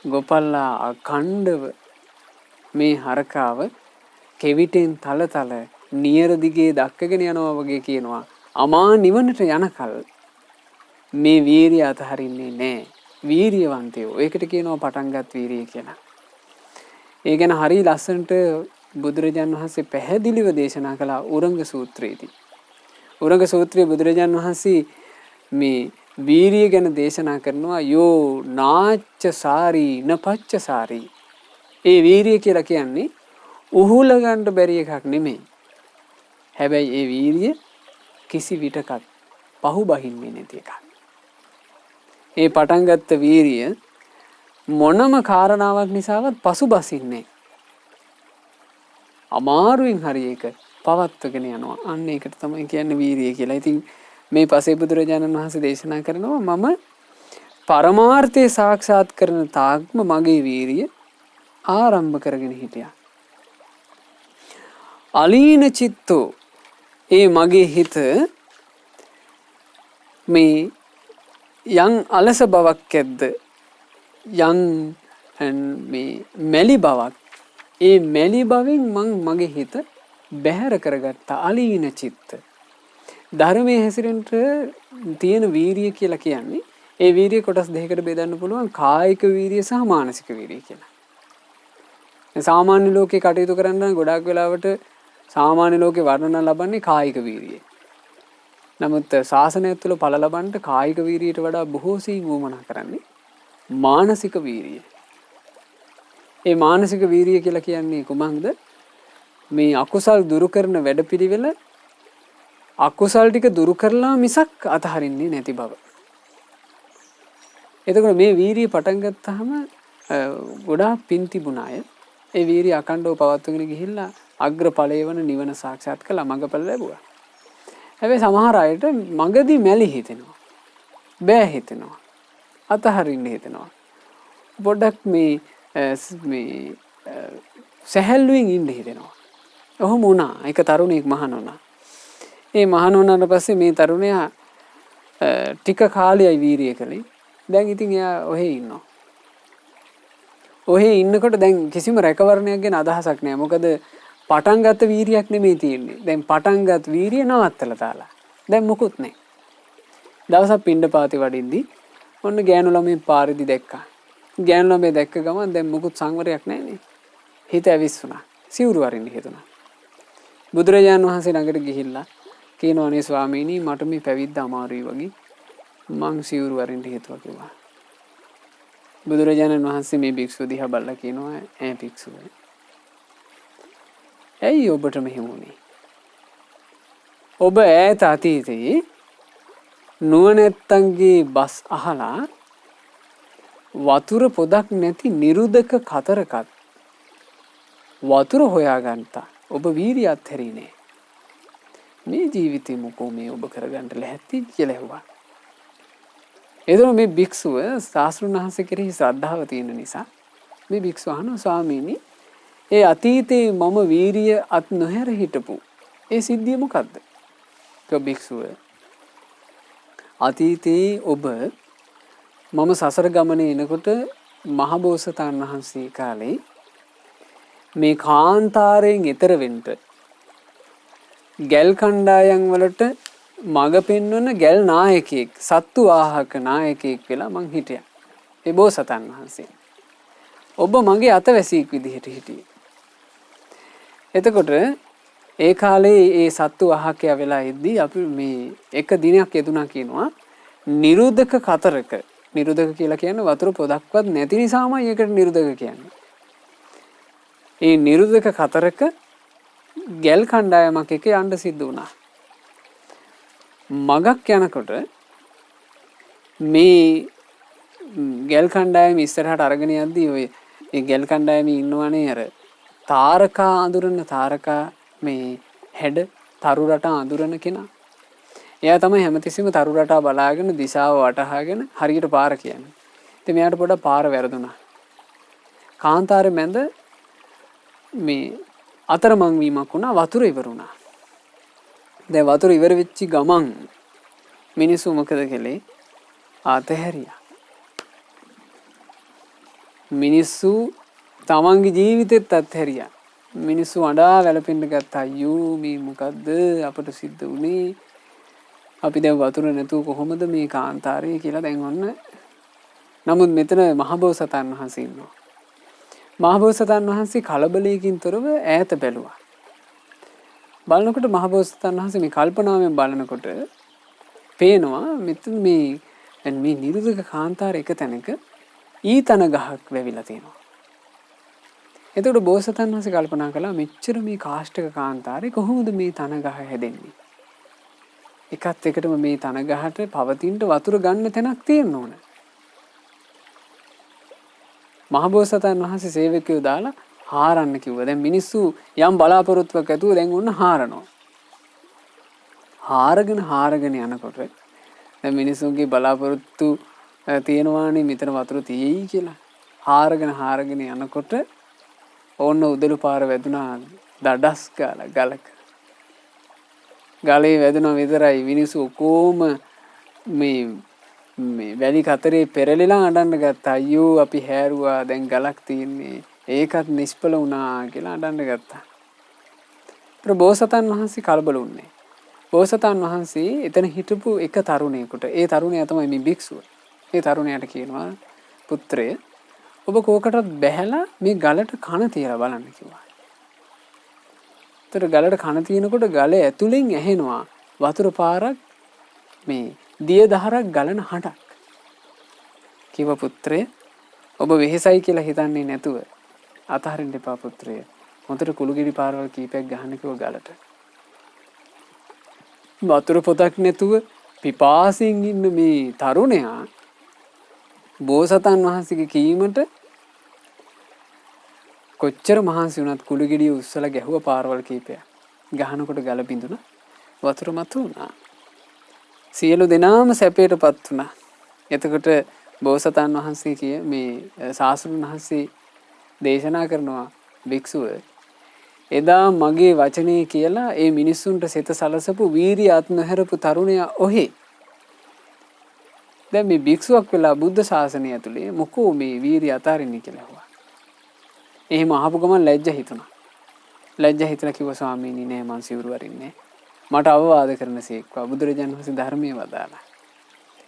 ගොපල්ලා අඛණ්ඩව මේ හරකාව කෙවිතෙන් තල නියර දිගේ දක්කගෙන යනවා වගේ කියනවා. අමා නිවනට යනකල් මේ වීරිය අතහරින්නේ නැහැ. වීරියවන්තයෝ. ඒකට කියනවා පටන්ගත් වීරිය කියලා. ඒ ගැන හරි ලස්සනට බුදුරජාණන් වහන්සේ පැහැදිලිව දේශනා කළා උරංග සූත්‍රයේදී. උරංග සූත්‍රයේ බුදුරජාණන් වහන්සේ මේ වීරිය ගැන දේශනා කරනවා යෝ නාච්ච සාරී නපච්ච සාරී. ඒ වීරිය කියලා කියන්නේ උහුල ගන්න බැරි එකක් නෙමෙයි. හැබැයි ඒ වීරිය කිසි විටකත් පහු බහින්නේ නැති එකක්. ඒ පටන් ගත්ත වීරිය මොනම කාරණාවක් නිසාවත් පසුබසින්නේ. අමාරුවෙන් හරි ඒක පවත්වගෙන යනවා. අන්න ඒකට තමයි කියන්නේ වීරිය කියලා. ඉතින් මේ පසේ බුදුරජාණන් වහන්සේ දේශනා කරනවා මම පරමාර්ථය සාක්ෂාත් කරන තාක්ම මගේ වීරිය ආරම්භ කරගෙන හිටියා. අලීන චිත්තෝ ඒ මගේ හිත මේ යම් අලස බවක් ඇද්ද යම් මේ මැලි බවක් ඒ මැලි බවෙන් මගේ හිත බැහැර කරගත්ත අලීන චිත්ත. ධර්මයේ හැසිරෙන්න තියෙන වීරිය කියලා කියන්නේ ඒ වීරිය කොටස් දෙකකට බෙදන්න පුළුවන් කායික වීරිය සහ මානසික වීරිය කියලා. සාමාන්‍ය ලෝකේ කටයුතු කරන්න ගොඩාක් වෙලාවට සාමාන්‍ය ලෝකේ වර්ණන ලබන්නේ කායික වීරිය. නමුත් ශාසනය තුළ ඵල ලබන්න කායික වීරියට වඩා බොහෝ සෙයින් වමනා කරන්නේ මානසික වීරිය. ඒ මානසික වීරිය කියලා කියන්නේ කුමක්ද? මේ අකුසල් දුරු කරන වැඩපිළිවෙල අකුසල් ටික දුරු කරලා මිසක් අතහරින්නේ නැති බව. එතකොට මේ වීරිය පටන් ගත්තාම ගොඩාක් පින් තිබුණ අය ඒ වීරිය අකණ්ඩව පවත්වාගෙන ගිහිල්ලා අග්‍රඵලයේ වන නිවන සාක්ෂාත් කළා මඟපල ලැබුවා. හැබැයි සමහර අයට මගදී මැලි හිතෙනවා. බෑ හිතෙනවා. අතහරින්න හිතෙනවා. පොඩ්ඩක් මේ සැහැල්ලුවෙන් ඉන්න හිතෙනවා. ඔහොම වුණා. එක තරුණයෙක් මහාන වුණා. ඒ මහාන වුණාට පස්සේ මේ තරුණයා ටික කාලයයි වීරිය කළේ. දැන් ඉතින් එයා ඔහේ ඉන්නවා. ඔහේ ඉන්නකොට දැන් කිසිම රැකවරණයක් ගැන අදහසක් නැහැ. මොකද පටන් ගත්ත වීරියක් නෙමෙයි තියෙන්නේ. දැන් පටන් ගත් වීරිය නවත්තලා දාලා. දැන් මොකුත් නැහැ. දවසක් පින්ඩපාතේ වඩින්දී ඔන්න ගෑනු ළමයි පාරේදී දැක්කා. ගෑනු ළමයි දැක්ක ගමන් දැන් මොකුත් සංවරයක් නැහැනේ. හිත ඇවිස්සුණා. සිවුරු වරින්න හිතුණා. බුදුරජාණන් වහන්සේ ළඟට ගිහිල්ලා කියනවා නේ ස්වාමීනි මට මේ පැවිද්ද අමාරුයි වගේ මං සිවුරු වරින්න හිතුවා කිව්වා. බුදුරජාණන් වහන්සේ මේ භික්ෂුව දිහා බලලා කියනවා ඈ භික්ෂුව. ඇයි ඔබට මෙහෙම වුනේ? ඔබ ඈත අතීතයේ නුවණැත්තන්ගේ බස් අහලා වතුර පොදක් නැති නිරුදක කතරකත් වතුර හොයාගන්තා. ඔබ වීරිය අත්හැරීනේ. මේ ජීවිතේ මොකෝ මේ ඔබ කරගන්න ලැහැත්ති කියලා ඇහුවා. එතකොට මේ භික්ෂුව ශාස්ත්‍රඥ වහන්සේ කෙරෙහි ශ්‍රද්ධාව තියෙන නිසා මේ භික්ෂුව අහනවා ස්වාමීනි ඒ අතීතේ මම වීරිය අත් නොහැර හිටපු ඒ සිද්ධිය මොකද්ද? භික්ෂුව අතීතේ ඔබ මම සසර ගමනේ එනකොට මහබෝසතාණන් වහන්සේ කාලේ මේ කාන්තාරයෙන් එතර වෙන්න ගැල් කණ්ඩායම් වලට මඟ පෙන්වන ගැල් නායකයෙක් සත්තු වාහක නායකයෙක් වෙලා මං හිටියා. ඒ බෝසතාණන් වහන්සේ. ඔබ මගේ අතවැසියෙක් විදිහට හිටියේ. එතකොට ඒ කාලේ ඒ සත්තු වාහකයා වෙලා ඉද්දී අපි මේ එක දිනයක් යෙදුනා කියනවා නිරුදක කතරක. නිරුදක කියලා කියන්නේ වතුර පොදක්වත් නැති නිසාමයි ඒකට නිරුදක කියන්නේ. ඒ නිරුදක කතරක ගැල් කණ්ඩායමක් එක යන්න සිද්ධ වුණා. මගක් යනකොට මේ ගැල් කණ්ඩායම ඉස්සරහට අරගෙන යද්දී ඔය ඒ ගැල් කණ්ඩායමේ ඉන්නවනේ අර තාරකා අඳුරන තාරකා මේ හැඩ තරු රටා අඳුරන කෙනා. එයා තමයි හැමතිස්සෙම තරු රටා බලාගෙන දිශාව වටහාගෙන හරියට පාර කියන්නේ. ඉතින් මෙයාට පොඩක් පාර වැරදුනා. කාන්තාරේ මැද මේ අතරමං වීමක් වුණා වතුර ඉවර වුණා. දැන් වතුර ඉවර වෙච්ච ගමන් මිනිස්සු මොකද කළේ? අතහැරියා. මිනිස්සු තමන්ගේ ජීවිතෙත් අත්හැරියා. මිනිස්සු අඬා වැළපෙන්න ගත්තා. අයියෝ මේ මොකද්ද අපට සිද්ධ වුනේ? අපි දැන් වතුර නැතුව කොහොමද මේ කාන්තාරේ කියලා දැන් ඔන්න. නමුත් මෙතන මහබෝසතාණන් වහන්සේ ඉන්නවා. මහබෝසතාණන් වහන්සේ කලබලයකින් තොරව ඈත බැලුවා. බලනකොට මහබෝසතාණන් වහන්සේ මේ කල්පනාවෙන් බලනකොට පේනවා මෙතන මේ නිරුදක කාන්තාර එක තැනක ඊතන ගහක් වැවිලා තියෙනවා. එතකොට බෝසතාණන් වහන්සේ කල්පනා කළා මෙච්චර මේ කාෂ්ඨක කාන්තාරේ කොහොමද මේ තන ගහ හැදෙන්නේ? එකත් එකටම මේ තන ගහට පවතින්න වතුර ගන්න තැනක් තියෙන්න ඕන. මහබෝසතාණන් වහන්සේ සේවකයෝ දාලා හාරන්න කිව්වා. දැන් මිනිස්සු යම් බලාපොරොත්තුවක් ඇතුව දැන් ඔන්න හාරනවා. හාරගෙන යනකොට දැන් මිනිස්සුන්ගේ බලාපොරොත්තු තියෙනවානේ මෙතන වතුර තියෙයි කියලා. හාරගෙන යනකොට ඕන්න උදළු පාර වැදුනා දඩස් ගාලා ගලක. ගලේ වැදුනා විතරයි මිනිස්සු ඔක්කොම මේ වැලි කතරේ පෙරලිලා අඬන්න ගත්තා. අයියෝ අපි හැරුවා දැන් ගලක් තියෙන්නේ. ඒකත් නිෂ්ඵල වුණා කියලා අඬන්න ගත්තා. ඒතර බෝසතාණන් වහන්සේ කලබල වුණේ. බෝසතාණන් වහන්සේ එතන හිටපු එක තරුණයෙකුට ඒ තරුණයා තමයි මේ භික්ෂුව. ඒ තරුණයාට කියනවා පුත්‍රය ඔබ කෝකටත් බැහැලා මේ ගලට කන තියලා බලන්න කිව්වා. ඒතර ගලට කන තියනකොට ගල ඇතුලෙන් ඇහෙනවා වතුර පාරක් මේ දිය දහරක් ගලන හඬක්. කිව්ව පුත්‍රය ඔබ වෙහෙසයි කියලා හිතන්නේ නැතුව අතහරින්න එපා පුත්‍රය. හොඳට කුළුගිරි පාරවල් කීපයක් ගහන්න කිව්ව ගලට. වතුර පොතක් නැතුව පිපාසයෙන් ඉන්න මේ තරුණයා බෝසතාණන් වහන්සේගේ කීමට කොච්චර මහන්සි වුණත් කුළුගිරිය උස්සලා ගැහුව පාරවල් කීපයක්. ගහනකොට ගල බිඳුණා. වතුර මතු වුණා. සියලු දෙනාම සැපයටපත් වුණා. එතකොට බෝසතාණන් වහන්සේ කිය මේ ශාස්ත්‍රඥ වහන්සේ දේශනා කරනවා භික්ෂුව එදා මගේ වචනේ කියලා ඒ මිනිස්සුන්ට සිත සලසපු වීරිය අත් නොහැරපු තරුණයා ඔහේ. දැන් මේ භික්ෂුවක් වෙලා බුද්ධ ශාසනය ඇතුලේ මොකෝ මේ වීරිය අතාරින්නේ කියලා අහුවා. එහෙම අහපු ගමන් ලැජ්ජ හිතුණා. ලැජ්ජ හිතලා කිව්වා ස්වාමීනි නෑ මං සිවුරු වරින්නේ. මට අවවාද කරනසේක්වා බුදුරජාණන් වහන්සේ ධර්මයේ වදාලා.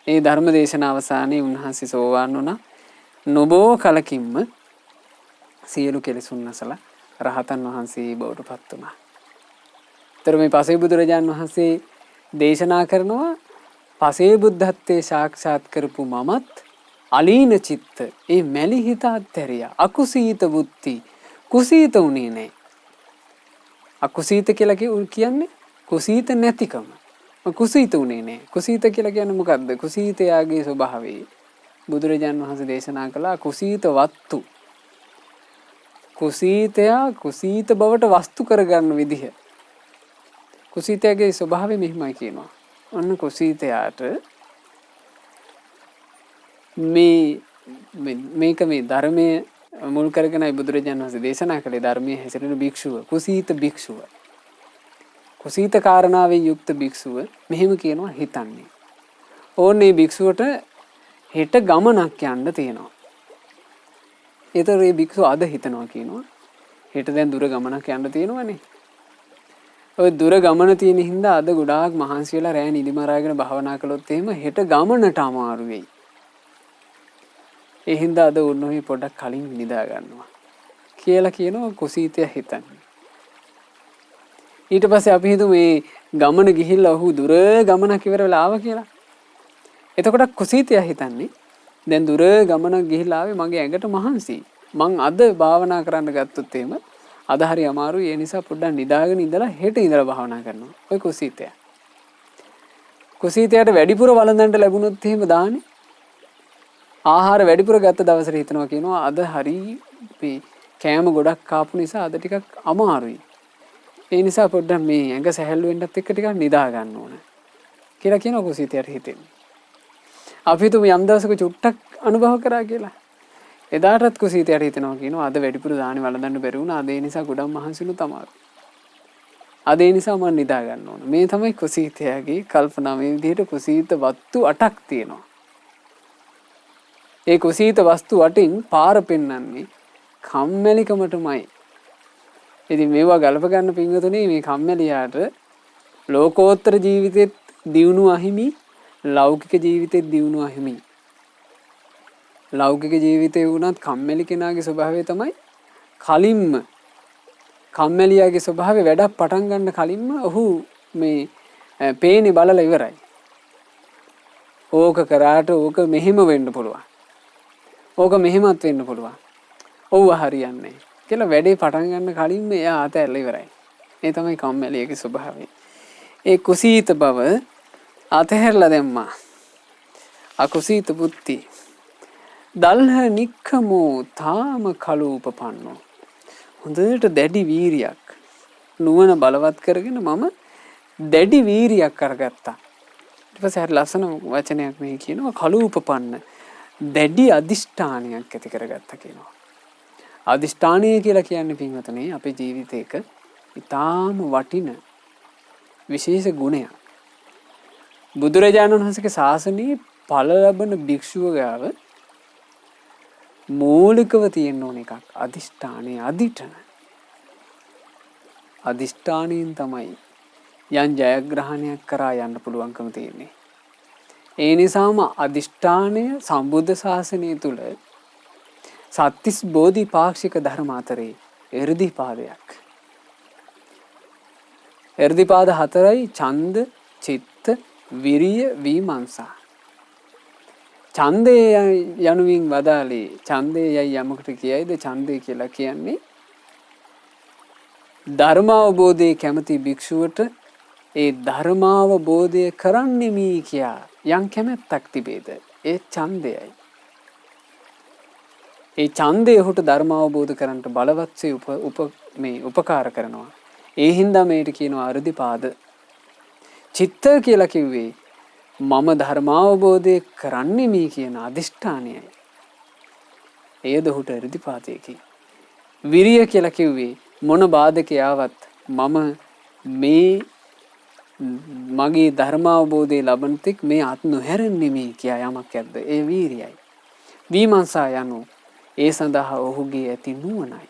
ඒ ධර්ම දේශන අවසානයේ උන්වහන්සේ සෝවාන් වුණා. නොබෝ කලකින්ම සියලු කෙලෙසුන් නැසලා රහතන් වහන්සේ බවට පත් වුණා. ඊතර මේ පසේ බුදුරජාණන් වහන්සේ දේශනා කරනවා පසේ බුද්ධත්වයේ සාක්ෂාත් කරපු මමත් අලීන චිත්ත ඒ මැලි හිත අත්හැරියා. අකුසීත බුද්ධි කුසීත උනේ නැහැ. අකුසීත කියලා කියන්නේ කුසීත නැතිකම. කුසීත උනේ නැහැ. කුසීත කියලා කියන්නේ මොකද්ද? කුසීතයාගේ ස්වභාවය. බුදුරජාණන් වහන්සේ දේශනා කළා කුසීත වත්තු. කුසීතයා කුසීත බවට වස්තු කරගන්න විදිහ. කුසීතයාගේ ස්වභාවය මෙහිමයි කියනවා. ඔන්න කුසීතයාට මේක මේ ධර්මයේ මුල් කරගෙනයි බුදුරජාණන් වහන්සේ දේශනා කළේ ධර්මයේ හැසිරෙන භික්ෂුව කුසීත භික්ෂුව. කුසීත කාරණාවෙන් යුක්ත භික්ෂුව මෙහෙම කියනවා හිතන්නේ. ඕන්නේ භික්ෂුවට හෙට ගමනක් යන්න තියෙනවා. ඒතර මේ භික්ෂුව අද හිතනවා කියනවා හෙට දැන් දුර ගමනක් යන්න තියෙනවනේ. ඔය දුර ගමන තියෙන හින්දා අද ගොඩාක් මහන්සි වෙලා රෑ නිදිමරාගෙන භාවනා කළොත් එහෙම හෙට ගමනට අමාරු වෙයි. ඒ හින්දා අද උන්නෝයි පොඩ්ඩක් කලින් නිදා ගන්නවා කියලා කියනවා කුසීතය හිතන්නේ. ඊට පස්සේ අපි හිතමු මේ ගමන ගිහිල්ලා ඔහු දුර ගමනක් ඉවර වෙලා ආවා කියලා. එතකොට කුසීතය හිතන්නේ දැන් දුර ගමනක් ගිහිල්ලා ආවේ මගේ ඇඟට මහන්සි. මං අද භාවනා කරන්න ගත්තොත් එහෙම අද හරි අමාරුයි. ඒ නිසා පොඩ්ඩක් නිදාගෙන ඉඳලා හෙට ඉඳලා භාවනා කරනවා. ඔය කුසීතය. කුසීතයට වැඩිපුර වළඳන්න ලැබුණොත් එහෙම දාන්නේ. ආහාර වැඩිපුර ගත්ත දවසට හිතනවා කියනවා අද හරි මේ කෑම ගොඩක් කාපු නිසා අද ටිකක් අමාරුයි. ඒ නිසා පොඩ්ඩක් මේ ඇඟ සැහැල්ලු වෙන්නත් එක්ක ටිකක් නිදා ගන්න ඕන කියලා කියන කුසීතයට හිතෙන්නේ. අපි තුමු යම් දවසක චුට්ටක් අනුභව කරා කියලා. එදාටත් කුසීතයට හිතනවා කියනවා අද වැඩිපුර දාන්නේ වළඳන්න බැරි වුණා. අද ඒ නිසා ගොඩක් මහන්සිලු තමයි. අද ඒ නිසා මම නිදා ගන්න ඕන. මේ තමයි කුසීතයාගේ කල්පනා. මේ විදිහට කුසීත වස්තු 8ක් තියෙනවා. ඒ කුසීත වස්තු 8න් පාර පෙන්වන්නේ කම්මැලිකමටමයි. ඉතින් මේවා ගලප ගන්න පින්වතුනි මේ කම්මැලියාට ලෝකෝත්තර ජීවිතෙත් දියුණුව අහිමි, ලෞකික ජීවිතෙත් දියුණුව අහිමි. ලෞකික ජීවිතේ වුණත් කම්මැලි කෙනාගේ ස්වභාවය තමයි කලින්ම කම්මැලියාගේ ස්වභාවය වැඩක් පටන් ගන්න කලින්ම ඔහු මේ පේනේ බලලා ඉවරයි. ඕක කරාට ඕක මෙහෙම වෙන්න පුළුවන්. ඕක මෙහෙමත් වෙන්න පුළුවන්. ඔව්ව හරියන්නේ කියලා වැඩේ පටන් ගන්න කලින්ම එයා අතැල්ල ඉවරයි. ඒ තමයි කම්මැලියාගේ ස්වභාවය. ඒ කුසීත බව අතහැරලා දැම්මා. අකුසීත බුද්ධි. දල්හ නික්ඛමෝ තාම කලූපපන්නෝ. හොඳට දැඩි වීරියක් නුවණ බලවත් කරගෙන මම දැඩි වීරියක් කරගත්තා. ඊට පස්සේ හරි ලස්සන වචනයක් මේ කියනවා කලූපපන්න. දැඩි අදිෂ්ඨානයක් ඇති කරගත්තා කියනවා. අදිෂ්ඨානය කියලා කියන්නේ පින්වතුනි අපේ ජීවිතේක ඊටාම වටින විශේෂ ගුණයක්. බුදුරජාණන් වහන්සේගේ ශාසනයේ ඵල ලබන භික්ෂුව ගාව මූලිකව තියෙන ඕන එකක් අදිෂ්ඨානය. අදිෂ්ඨානයෙන් තමයි යම් ජයග්‍රහණයක් කරා යන්න පුළුවන්කම තියෙන්නේ. ඒ නිසාම අදිෂ්ඨානය සම්බුද්ධ ශාසනය තුල සත්‍තිස් බෝධිපාක්ෂික ධර්ම අතරේ එර්ධිපාදයක්. එර්ධිපාද 4යි ඡන්ද, චිත්ත, විරිය, විමර්ශා. ඡන්දය යනුවෙන් වදාළේ ඡන්දය යයි යමකට කියයිද ඡන්දය කියලා කියන්නේ ධර්මාවබෝධයේ කැමති භික්ෂුවට ඒ ධර්මාවබෝධය කරන්නෙමි කියා යම් කැමැත්තක් තිබේද ඒ ඡන්දයයි. ඒ ඡන්දය ඔහුට ධර්මාවබෝධ කරන්නට බලවත්සේ උපකාර කරනවා. ඒ හින්දා මේට කියනවා අර්ධිපාද. චිත්ත කියලා කිව්වේ මම ධර්මාවබෝධය කරන්නේ මේ කියන අදිෂ්ඨානයයි. එයද ඔහුට 이르දිපාතයකි. විරිය කියලා කිව්වේ මොන බාධකේ ආවත් මම මේ මගේ ධර්මාවබෝධය ලබන තෙක් මේ අත් නොහැරෙන්නේ මේ කියා යමක් ඇද්ද ඒ වීරියයි. විමර්ශා යනු ඒ සඳහා ඔහුගේ ඇති නුවණයි.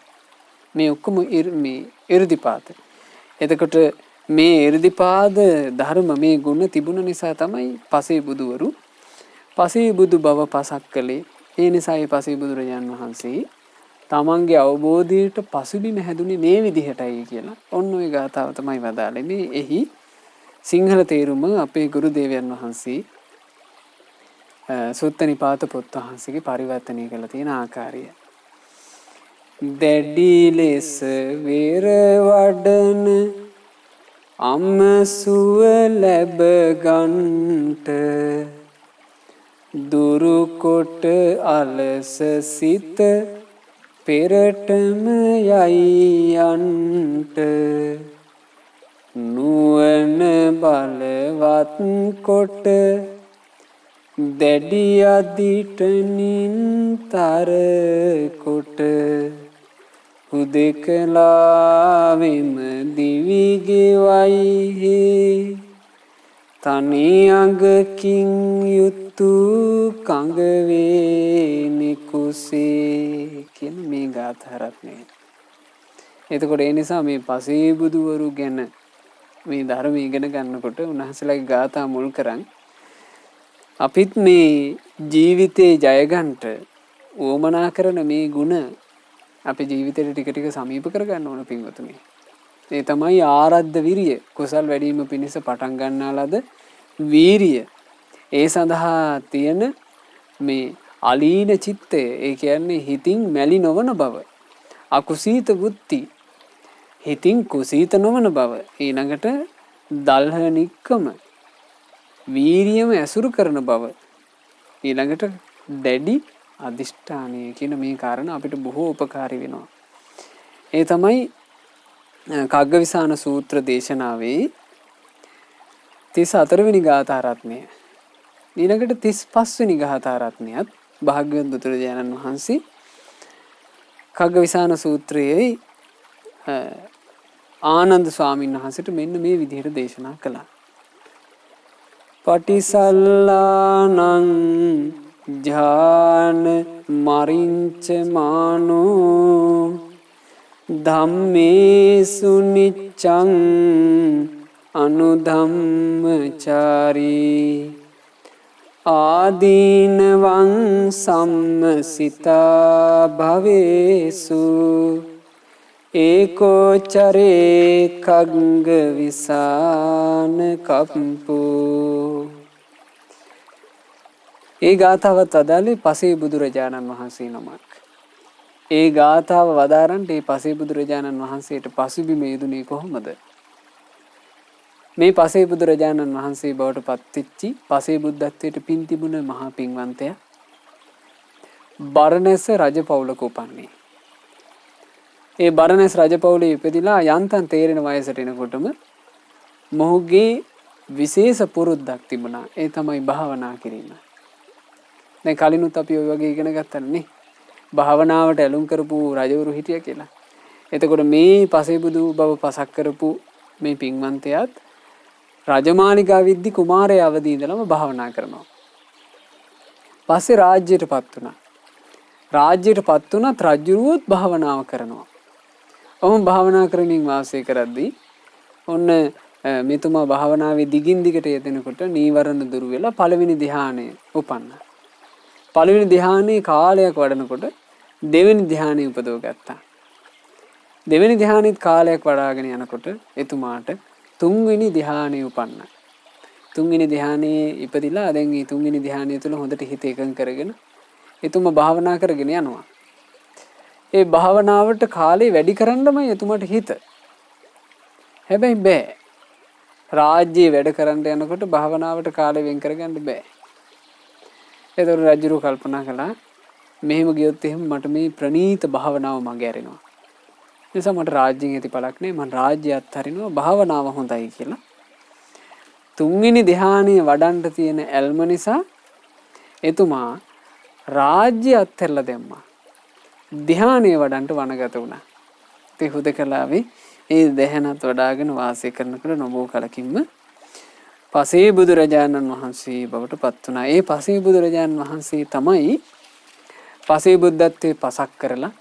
මේ ඔක්කොම මේ 이르දිපාත. එතකොට මේ 이르දිපාද ධර්ම මේ ගුණ තිබුණ නිසා තමයි පසේ බුදුවරු පසේ බුදු බව පසක් කළේ. ඒ නිසා මේ පසේ බුදුරජාණන් වහන්සේ තමන්ගේ අවබෝධයට පසුබිම හැදුනේ මේ විදිහටයි කියලා. ඔන්න ඔය ගාථාව තමයි වදාළේ. මේ එහි සිංහල තේරුම අපේ ගුරු දේවයන් වහන්සේ සුත්ත නිපාත පොත් වහන්සේගේ පරිවර්තනය කළ තියෙන ආකාරය. දැඩි ලෙස වේර වඩන අමසුව ලැබ ගන්ට දුරු කොට අලස සිත පෙරටම යයි යන්ට නුවණ බලවත් කොට දැඩි අදිටනින් තර කොට හුදෙකලාවෙම දිවි ගෙවයි තනි අඟකින් යුතු කඟ වේනේ කුසේ කියන මේ ගාථා රත්නය. එතකොට ඒ නිසා මේ පසේ බුදුවරු ගැන මේ ධර්ම ඉගෙන ගන්නකොට උන්වහන්සේලාගේ ගාථා මුල් කරන් අපිත් මේ ජීවිතේ ජය ගන්නට උවමනා කරන මේ ಗುಣ අපේ ජීවිතේට ටික ටික සමීප කර ගන්න ඕන පින්වතුනි. ඒ තමයි ආරද්ධ විරිය. කුසල් වැඩිම පිණිස පටන් ගන්නාලද වීරිය. ඒ සඳහා තියෙන මේ අලීන චිත්තය, ඒ කියන්නේ හිතින් මැලි නොවන බව. අකුසීත බුද්ධි, හිතින් කුසීත නොවන බව. ඊළඟට දල්හනික්කම, වීරියම ඇසුරු කරන බව. ඊළඟට දැඩි අදිෂ්ඨානය කියන මේ කාරණා අපිට බොහෝ උපකාරී වෙනවා. ඒ තමයි කග්ගවිසාන සූත්‍ර දේශනාවේ 34 වෙනි ගාථා රත්නය. ඊළඟට 35 වෙනි ගාථා රත්නයත් භාග්‍යවත් බුදුරජාණන් වහන්සේ කග්ගවිසාන සූත්‍රයේ ආනන්ද ස්වාමීන් වහන්සේට මෙන්න මේ විදිහට දේශනා කළා. පටිසල්ලානං ජාන මරින්ච මානෝ ධම්මේසු නිච්ඡං අනුධම්මචාරී ආදීනවං සම්මසිතා භවේසු ඒකෝචරේ කග්ග විසාන කම්පෝ. ඒ ගාථාවත් අදාළේ පසේ බුදුරජාණන් වහන්සේ නමක්. ඒ ගාථාව වදාරන්ට ඒ පසේ බුදුරජාණන් වහන්සේට පසුබිම යෙදුනේ කොහොමද? මේ පසේ බුදුරජාණන් වහන්සේ බවට පත්වෙච්චි පසේ බුද්ධත්වයට පින් තිබුණ මහා පින්වන්තයා බරණැස රජ පවුලක උපන්නේ. ඒ බරණැස් රජ පවුලේ ඉපදිලා යන්තම් තේරෙන වයසට එනකොටම මොහුගේ විශේෂ පුරුද්දක් තිබුණා. ඒ තමයි භාවනා කිරීම. දැන් කලිනුත් අපි ওই වගේ ඉගෙන ගත්තනේ. භාවනාවට ඇලුම් කරපු රජවරු හිටියා කියලා. එතකොට මේ පසේ බුදු බව පසක් කරපු මේ පින්වන්තයාත් රජමාලිගාවෙද්දි කුමාරයා අවදි ඉඳලම භාවනා කරනවා. පස්සේ රාජ්‍යයටපත් වුණා. රාජ්‍යයටපත් වුණත් රජුරුවොත් භාවනාව කරනවා. ඔහොම භාවනා කරමින් වාසය කරද්දී ඔන්න මෙතුමා භාවනාවේ දිගින් දිගට යෙදෙනකොට නීවරණ දුරු වෙලා පළවෙනි ධ්‍යානය උපන්නා. පළවෙනි ධ්‍යානයේ කාලයක් වඩනකොට දෙවෙනි ධ්‍යානය උපදව ගත්තා. දෙවෙනි ධ්‍යානෙත් කාලයක් වඩාගෙන යනකොට එතුමාට තුන්වෙනි ධ්‍යානෙ උපන්නා. තුන්වෙනි ධ්‍යානයේ ඉපදිලා දැන් මේ තුන්වෙනි ධ්‍යානය තුළ හොඳට හිත එකඟ කරගෙන එතුමා භාවනා කරගෙන යනවා. ඒ භාවනාවට කාලේ වැඩි කරන්නම එතුමාට හිත. හැබැයි බෑ. රාජ්‍යයේ වැඩ කරන්න යනකොට භාවනාවට කාලේ වෙන් කරගන්න බෑ. ඒතර රජුරු කල්පනා කළා මෙහෙම ගියොත් එහෙම මට මේ ප්‍රණීත භාවනාව මගේ ඇරෙනවා. නිසා මට රාජ්‍යයෙන් ඇති පළක් නෑ. මම රාජ්‍ය අත්හරිනවා භාවනාව හොඳයි කියලා. තුන්වෙනි ධ්‍යානයේ වඩන්න තියෙන ඇල්ම නිසා එතුමා රාජ්‍ය අත්හැරලා දැම්මා. ධ්‍යානයේ වඩන්න වනගත වුණා. ඒ හුදකලාවේ ඒ දැහැනත් වඩාගෙන වාසය කරනකොට නොබෝ කලකින්ම පසේ බුදුරජාණන් වහන්සේ බවට පත් වුණා. ඒ පසේ බුදුරජාණන් වහන්සේ තමයි පසේ බුද්ධත්වයේ පසක් කරලා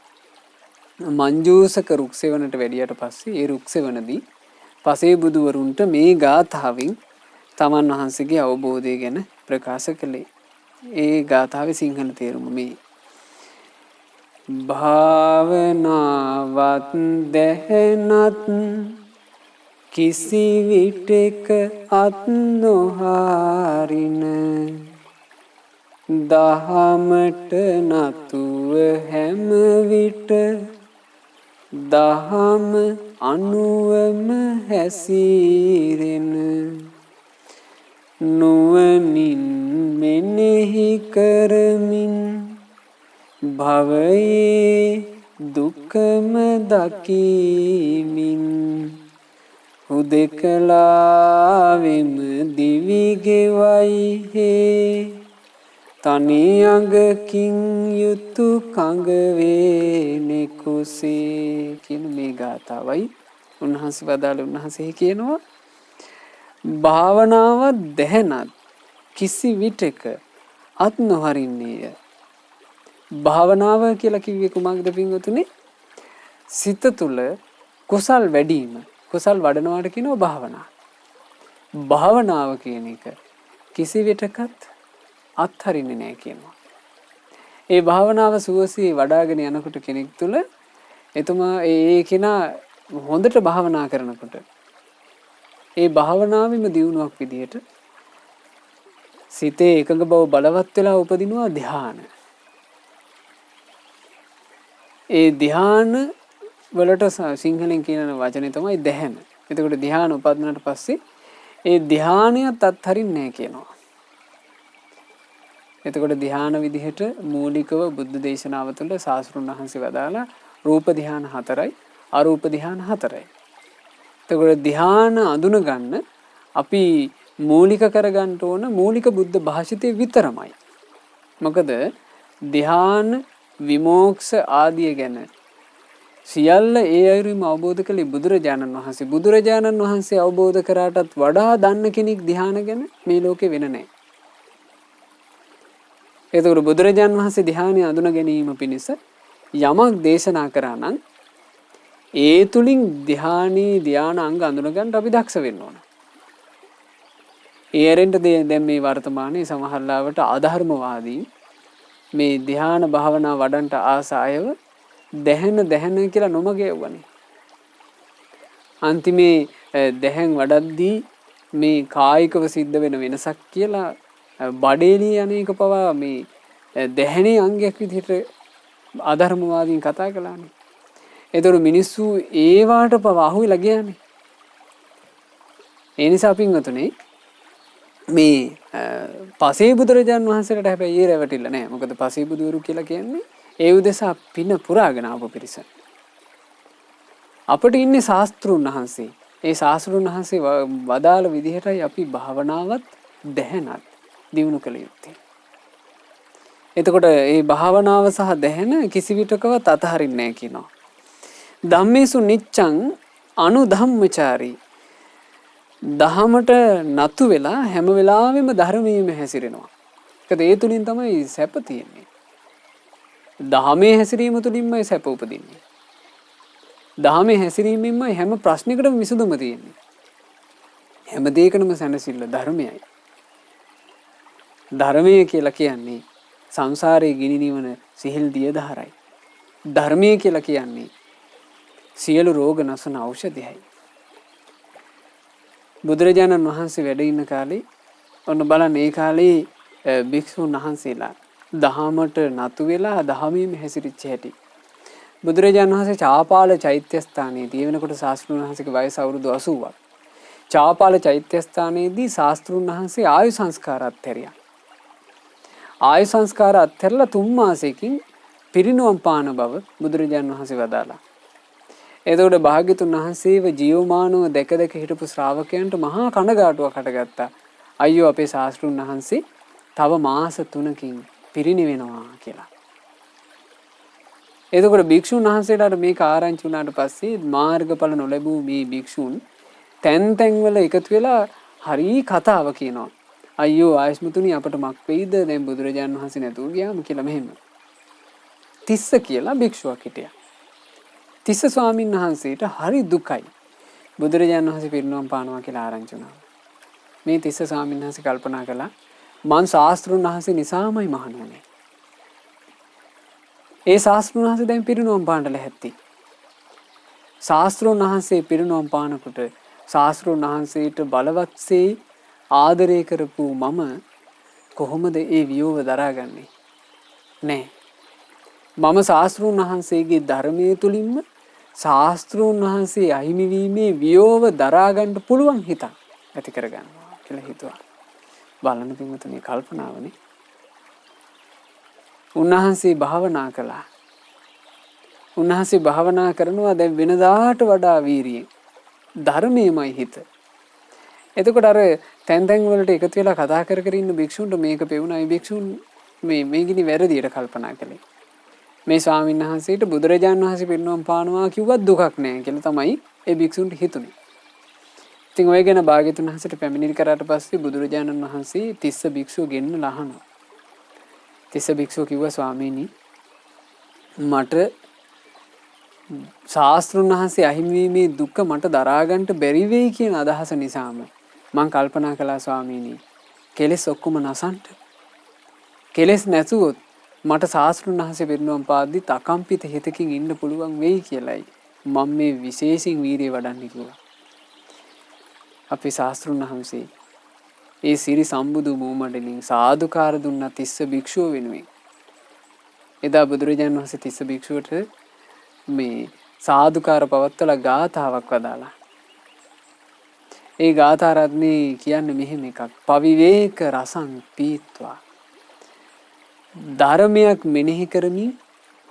මංජූසක රුක්සෙවණට වැඩියට පස්සේ ඒ රුක්සෙවණදී පසේ බුදුවරුන්ට මේ ගාථාවෙන් තමන් වහන්සේගේ අවබෝධය ගැන ප්‍රකාශ කළේ. ඒ ගාථාවේ සිංහල තේරුම මේ. භාවනාවත් දැහැනත් කිසි විටක අත් නොහරින දහමට නතුව හැම විට දහම අනුවම හැසිරෙන නුවණින් මෙනෙහි කරමින් භවයේ දුකම දකිමින් හුදෙකලාවෙම දිවි ගෙවයි හේ තනි අඟකින් යුතු කඟ වේනේ කුසේ කියන මේ ගාථාවයි උන්වහන්සේ වදාළ උන්වහන්සේ කියනවා භාවනාව දැහැනත් කිසි විටක අත් නොහරින්නේය. භාවනාව කියලා කිව්වේ කුමක්ද පින්වතුනි? සිත තුළ කුසල් වැඩිම කුසල් වඩනවාට කියනවා භාවනා. භාවනාව කියන එක කිසි විටකත් අත්හරින්නේ නැහැ කියනවා. ඒ භාවනාව සුවසේ වඩාගෙන යනකොට කෙනෙක් තුළ එතුමා ඒ කෙනා හොඳට භාවනා කරනකොට ඒ භාවනාවෙම දියුණුවක් විදියට සිතේ එකඟ බව බලවත් වෙලා උපදිනවා ධ්‍යාන. ඒ ධ්‍යාන වලට සිංහලෙන් කියන වචනේ තමයි දැහැන. එතකොට ධ්‍යාන උපදිනාට පස්සේ ඒ ධ්‍යානයත් අත්හරින්නේ නැහැ කියනවා. එතකොට ධ්‍යාන විදිහට මූලිකව බුද්ධ දේශනාව තුළ සාස්ෘණ වහන්සේ වදාලා රූප ධ්‍යාන 4යි අරූප ධ්‍යාන 4යි. එතකොට ධ්‍යාන අඳුන ගන්න අපි මූලික කරගන්න ඕන මූලික බුද්ධ භාෂිතේ විතරමයි. මොකද ධ්‍යාන විමෝක්ෂ ආදිය ගැන සියල්ල ඒ අයුරින්ම අවබෝධ කළේ බුදුරජාණන් වහන්සේ. බුදුරජාණන් වහන්සේ අවබෝධ කරාටත් වඩා දන්න කෙනෙක් ධ්‍යාන ගැන මේ ලෝකේ වෙන නැහැ. එතකොට බුදුරජාණන් වහන්සේ ධ්‍යානය අඳුන ගැනීම පිණිස යමක් දේශනා කරා නම් ඒ තුලින් ධ්‍යාන අංග අඳුන ගන්න අපි දක්ෂ වෙන්න ඕන. ඒ ඇරෙන්න දැන් මේ වර්තමානයේ සමහරලාවට අධර්මවාදී මේ ධ්‍යාන භාවනා වඩන්ට ආසායව දැහැන කියලා නොමග යවන්නේ. අන්තිමේ දැහැන් වඩද්දී මේ කායිකව සිද්ධ වෙන වෙනසක් කියලා බඩේලිය අනේක පවා මේ දැහැනේ අංගයක් විදිහට අධර්මවාදීන් කතා කළානේ. ඒතර මිනිස්සු ඒවාට පවා අහුවෙලා ගියානේ. ඒ නිසා පින්වතුනි මේ පසේ බුදුරජාන් වහන්සේට හැබැයි ඒ රැවටිලා නැහැ. මොකද පසේ බුදුවරු කියලා කියන්නේ ඒ උදෙසා පින පුරාගෙන ආපු පිරිස. අපිට ඉන්නේ ශාස්ත්‍රුන් වහන්සේ. ඒ ශාස්ත්‍රුන් වහන්සේ වදාළ විදිහටයි අපි භාවනාවත් දැහැනත් දිනු කළ යුත්තේ. එතකොට මේ භාවනාව සහ දැහැන කිසි විටකවත් අතහරින්නේ නැහැ කියනවා. ධම්මේසු නිච්ඡං අනුධම්මචාරී. දහමට නතු වෙලා හැම වෙලාවෙම ධර්මයේම හැසිරෙනවා. ඒකද ඒ තුලින් තමයි සැප තියෙන්නේ. දහමේ හැසිරීම තුලින්මයි සැප උපදින්නේ. දහමේ හැසිරීමෙන්මයි හැම ප්‍රශ්නයකටම විසඳුම තියෙන්නේ. හැම දෙයකටම සැනසෙල්ල ධර්මයයි. ධර්මය කියලා කියන්නේ සංසාරයේ ගිනි නිවන සිහිල් දිය දහරයි. ධර්මය කියලා කියන්නේ සියලු රෝග නසන ඖෂධයයි. බුදුරජාණන් වහන්සේ වැඩ ඉන්න කාලේ ඔන්න බලන්න ඒ කාලේ භික්ෂුන් වහන්සේලා දහමට නතු වෙලා දහමීම හැසිරිච්ච හැටි. බුදුරජාණන් වහන්සේ චාපාල චෛත්‍යස්ථානයේදී වෙනකොට ශාස්ත්‍රුන් වහන්සේගේ වයස අවුරුදු 80ක්. චාපාල චෛත්‍යස්ථානයේදී ශාස්ත්‍රුන් වහන්සේ ආයු සංස්කාර අත්හැරියා. ආයු සංස්කාර අත්හැරලා 3 මාසයකින් පිරිනුවම් පාන බව බුදුරජාණන් වහන්සේ වදාලා. එතකොට භාග්‍යතුන් වහන්සේව ජීවමානව දැක දැක හිටපු ශ්‍රාවකයන්ට මහා කනගාටුවක් හටගත්තා. අයියෝ අපේ ශාස්ත්‍රුන් වහන්සේ තව මාස 3කින් පිරිනිවෙනවා කියලා. එතකොට භික්ෂුන් වහන්සේලාට මේක ආරංචි වුණාට පස්සේ මාර්ගඵල නොලැබූ මේ භික්ෂුන් තැන් තැන් වල එකතු වෙලා හරි කතාව කියනවා. අයියෝ ආයස්මතුනි අපට මක් වෙයිද දැන් බුදුරජාණන් වහන්සේ නැතුව ගියාම කියලා මෙහෙම. තිස්ස කියලා භික්ෂුවක් හිටියා. තිස්ස ස්වාමීන් වහන්සේට හරි දුකයි. බුදුරජාණන් වහන්සේ පිරිනොම් පානවා කියලා ආරංචි වුණා. මේ තිස්ස ස්වාමීන් වහන්සේ කල්පනා කළා මං ශාස්ත්‍රුන් වහන්සේ නිසාමයි මහණ වුනේ. ඒ ශාස්ත්‍රුන් වහන්සේ දැන් පිරිනොම් පාන්න ලැහැත්ති. ශාස්ත්‍රුන් වහන්සේ පිරිනොම් පානකොට ශාස්ත්‍රුන් වහන්සේට බලවත්සේ ආදරය කරපු මම කොහොමද ඒ වියෝව දරාගන්නේ? නෑ. මම ශාස්ත්‍රුන් වහන්සේගේ ධර්මයේ තුලින්ම ශාස්ත්‍රුන් වහන්සේ අහිමි වීමේ වියෝව දරාගන්න පුළුවන් හිතක් ඇති කරගන්නවා කියලා හිතුවා. බලන්න පින්වතුනි කල්පනාවනේ. උන්වහන්සේ භාවනා කළා. උන්වහන්සේ භාවනා කරනවා දැන් වෙනදාට වඩා වීරියෙන්. ධර්මයේමයි හිත. එතකොට අර තැන් තැන් වලට එකතු වෙලා කතා කර කර ඉන්න භික්ෂුන්ට මේක පෙවුණා. මේ භික්ෂුන් මේ ගිනි වැරදියට කල්පනා කළේ. මේ ස්වාමීන් වහන්සේට බුදුරජාණන් වහන්සේ පිරිනොම් පානවා කිව්වත් දුකක් නෑ කියලා තමයි ඒ භික්ෂුන්ට හිතුනේ. ඉතින් ඔය ගැන භාග්‍යතුන් වහන්සේට පැමිණිලි කරාට පස්සේ බුදුරජාණන් වහන්සේ තිස්ස භික්ෂුව ගෙන්නලා අහනවා. තිස්ස භික්ෂුව කිව්වා ස්වාමීනි මට ශාස්ත්‍රුන් වහන්සේ අහිමිවීමේ දුක මට දරාගන්න බැරි වෙයි කියන අදහස නිසාම මං කල්පනා කළා ස්වාමීනි කෙලෙස් ඔක්කොම නසන්ට. කෙලෙස් නැතුවොත් මට ශාස්ත්‍රුන් වහන්සේ පිරිනොම් පාද්දිත් අකම්පිත හිතකින් ඉන්න පුළුවන් වෙයි කියලයි මම මේ විශේෂයෙන් වීරිය වඩන්නේ කිව්වා. අපේ ශාස්ත්‍රුන් වහන්සේ ඒ සිරි සම්බුදු මූමඩලින් සාදුකාර දුන්නා තිස්ස භික්ෂුව වෙනුවෙන්. එදා බුදුරජාණන් වහන්සේ තිස්ස භික්ෂුවට මේ සාදුකාර පවත්වලා ගාථාවක් වදාලා. ඒ ගාථා රත්නේ කියන්නේ මෙහෙම එකක්. පවිවේක රසං පීත්වා. ධර්මයක් මෙනෙහි කරමින්